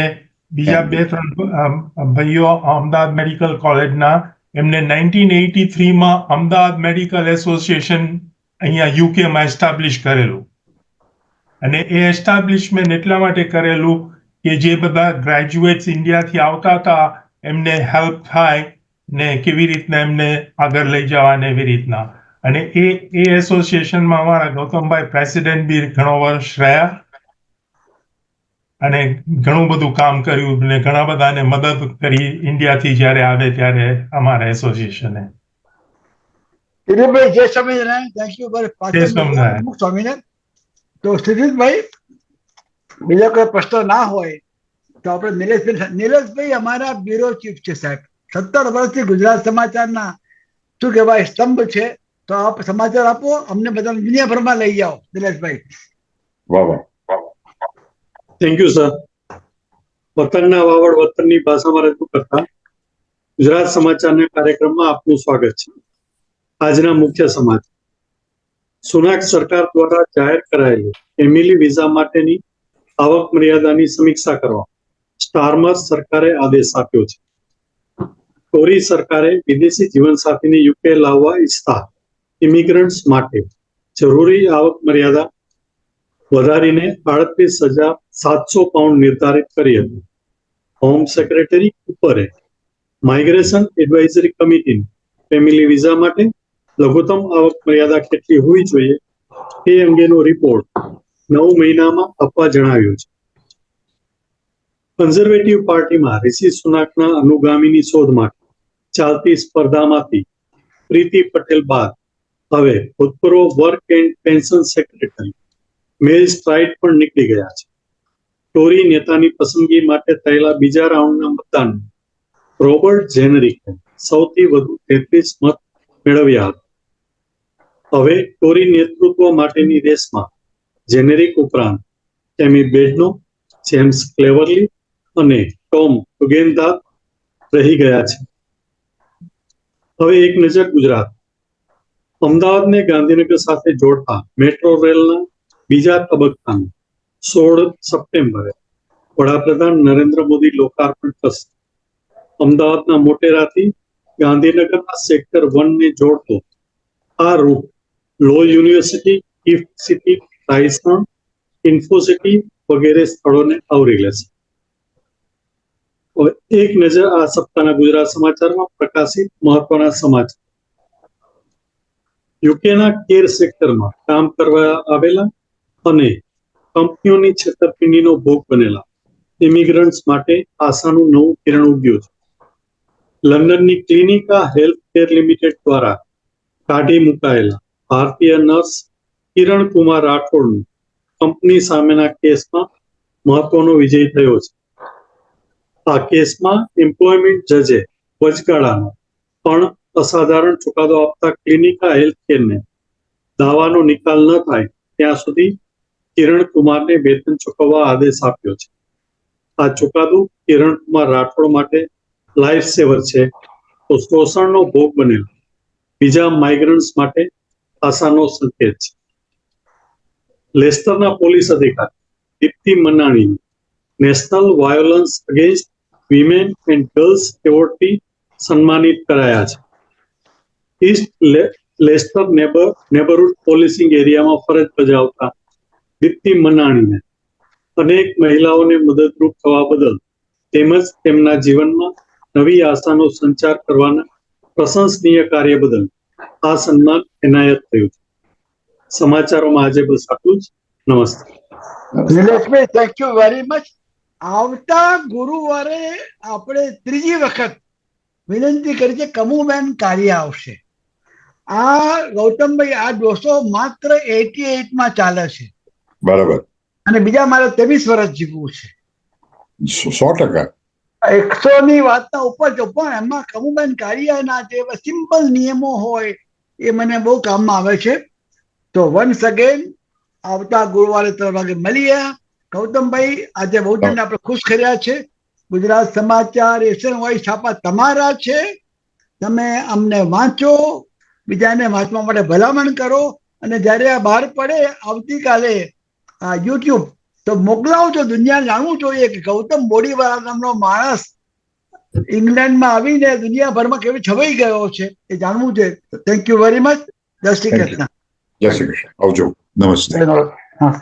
બીજા 2-3 ભાઈઓ અમદાવાદ મેડિકલ કોલેજના, એમને 1983માં અમદાવાદ મેડિકલ એસોસિએશન અહીંયા યુકેમાં એસ્ટાબ્લિશ કરેલું. અને એ એસ્ટાબ્લિશમેન્ટ એટલા માટે કરેલું કે જે બધા ગ્રેજ્યુએટ્સ ઇન્ડિયાથી આવતા હતા એમને હેલ્પ થાય ને કેવી રીતના એમને આગળ લઈ જવાને એવી રીતના. અને એ એસોસિએશનમાં અમારા ગૌતમભાઈ પ્રેસિડેન્ટ બી ઘણો વર્ષ રહ્યા અને ઘણું બધું કામ કર્યું અને ઘણા બધાને મદદ કરી ઇન્ડિયાથી જ્યારે આવે ત્યારે અમારા એસોસિએશને. દિલીપભાઈ જય સ્વામિનારાયણ. Thank you Swaminarayan. તો સુજીતભાઈ બીજા કોઈ પ્રશ્ન ના હોય તો આપણે નીરજભાઈ અમારા બ્યુરો ચીફ છે સાહેબ. 17 વર્ષથી ગુજરાત સમાચારના શું કહેવાય સ્તંભ છે. તો આપ સમાચાર આપો, અમને બધાને દુનિયાભરમાં લઈ જાઓ નિલેશભાઈ. વાહ વાહ. Thank you sir. વતનના વાવડ વતનની ભાષામાં રજૂ કરતા ગુજરાત સમાચારના કાર્યક્રમમાં આપનું સ્વાગત છે. આજના મુખ્ય સમાચાર. સુનાક સરકાર દ્વારા જાહેર કરાયેલી ફેમિલી વિઝા માટેની આવક મર્યાદાની સમીક્ષા કરવા સ્ટારમર સરકારે આદેશ આપ્યો છે. ટોરી સરકારે વિદેશી જીવનસાથીને યુકે લાવવા ઈચ્છતા ઇમિગ્રન્ટ્સ માટે જરૂરી આવક મર્યાદા વધારીને 38,700 પાઉન્ડ નિર્ધારિત કરી હતી. હોમ સેક્રેટરી કુપરે માઇગ્રેશન એડવાઇઝરી કમિટીને ફેમિલી વિઝા માટે લઘુત્તમ આવક મર્યાદા કેટલી હોવી જોઈએ તે અંગેનો રિપોર્ટ 9 મહિનામાં આપવા જણાવ્યું છે. કન્ઝર્વેટિવ પાર્ટીમાં રિશી સુનાકના અનુગામીની શોધ માટે ચાલતી સ્પર્ધામાંથી પ્રીતિ પટેલ બાદ હવે ભૂતપૂર્વ work and pension secretary mail straight પણ નીકળી ગયા છે. ટોરી નેતાની પસંદગી માટે થયેલા બીજા રાઉન્ડના મતદાનમાં રોબર્ટ જેનરિકે સૌથી વધુ 33 મત મેળવ્યા હતા. હવે ટોરી નેતૃત્વ માટેની રેસમાં જેનેરિક ઉપરાંત એમી બેડનો, જેમ્સ ક્લેવરલી અને ટોમ ટુગેન્દાર રહી ગયા છે. હવે એક નજર ગુજરાત. અમદાવાદને ગાંધીનગર સાથે જોડતા મેટ્રો રેલના બીજા તબક્કાનું 16 સપ્ટેમ્બરે વડાપ્રધાન નરેન્દ્ર મોદી લોકાર્પણ કરશે. અમદાવાદના મોટેરાથી ગાંધીનગરના સેક્ટર 1 ને જોડતો આ route law university, GIFT City, Raysan, Infocity વગેરે સ્થળોને આવરી લેશે. એક નજર આ સપ્તાહના ગુજરાત સમાચારમાં પ્રકાશિત મહત્વના સમાચાર. યુકેના કેર સેક્ટરમાં કામ કરવા આવેલા અને કંપનીઓની છેતરપિંડીનો ભોગ બનેલા ઇમિગ્રન્ટ્સ માટે આશાનું નવું કિરણ ઉગ્યું છે. લંડનની ક્લિનિકા હેલ્થ કેર લિમિટેડ દ્વારા કાઢી મુકાયેલા ભારતીય નર્સ કિરણ કુમાર રાઠોડનું કંપની સામેના કેસમાં મહત્વનો વિજય થયો છે. આ કેસમાં એમ્પ્લોયમેન્ટ જજે વચગાળાનો પણ અસાધારણ ચુકાદો આપતા ક્લિનિકા હેલ્થ કેરને દાવાનો નિકાલ ન થાય ત્યાં સુધી કિરણ કુમારને વેતન ચૂકવવા આદેશ આપ્યો છે. આ ચુકાદો કિરણ કુમાર રાઠોડ માટે લાઈફ સેવર છે, તો શોષણનો ભોગ બનેલા બીજા માઇગ્રન્ટ્સ માટે આશાનો સંકેત છે. લેસ્ટરના પોલીસ અધિકારી Dipti Manani national violence against women and girls એવોર્ડથી સન્માનિત કરાયા છે. ઈસ્ટ લેસ્ટર નેબરહુડ પોલીસિંગ એરિયામાં ફરજ બજાવતા દીપ્તિ મનાણીને અનેક મહિલાઓને મદદરૂપ થવા બદલ તેમજ તેમના જીવનમાં નવી આશાનો સંચાર કરવાના પ્રશંસનીય કાર્ય બદલ આ સન્માન એનાયત થયું છે. સમાચારોમાં આજે બસ આટલું જ. નમસ્તે. નિલેશભાઈ, થેન્ક યુ વેરી મચ. આવતા ગુરુવારે આપણે ત્રીજી વખત વિનંતી કરી છે કમુબેન કારિયા આવશે. આ ગૌતમભાઈ આ દોસ્તો માત્ર 88 ચાલે છે. બરાબર. અને બીજા મારે 23 વર્ષ જીવવું છે. 100%. 100 ની વાતના ઉપર જો પણ એમાં કમુબેન કારિયાના જે સિમ્પલ નિયમો હોય એ મને બહુ કામમાં આવે છે. તો વન્સ અગેન આવતા ગુરુવારે 3 વાગે મળીએ. ગૌતમભાઈ, આજે બહુ જણને આપણે ખુશ કર્યા છે. ગુજરાત સમાચાર, એશિયન વોઇસ છાપા તમારા છે. તમે અમને વાંચો, બીજાને વાંચવા માટે ભલામણ કરો, અને જ્યારે આ બહાર પડે આવતીકાલે યુટ્યુબ તો મોકલાવજો. દુનિયા જાણવું જોઈએ કે ગૌતમ બોડીવાળા નામનો માણસ ઇંગ્લેન્ડમાં આવીને દુનિયાભરમાં કેવી છવાઈ ગયો છે એ જાણવું છે. Thank you very much. જય શ્રી કૃષ્ણ. જય શ્રી કૃષ્ણ. આવજો. નમસ્તે. હા.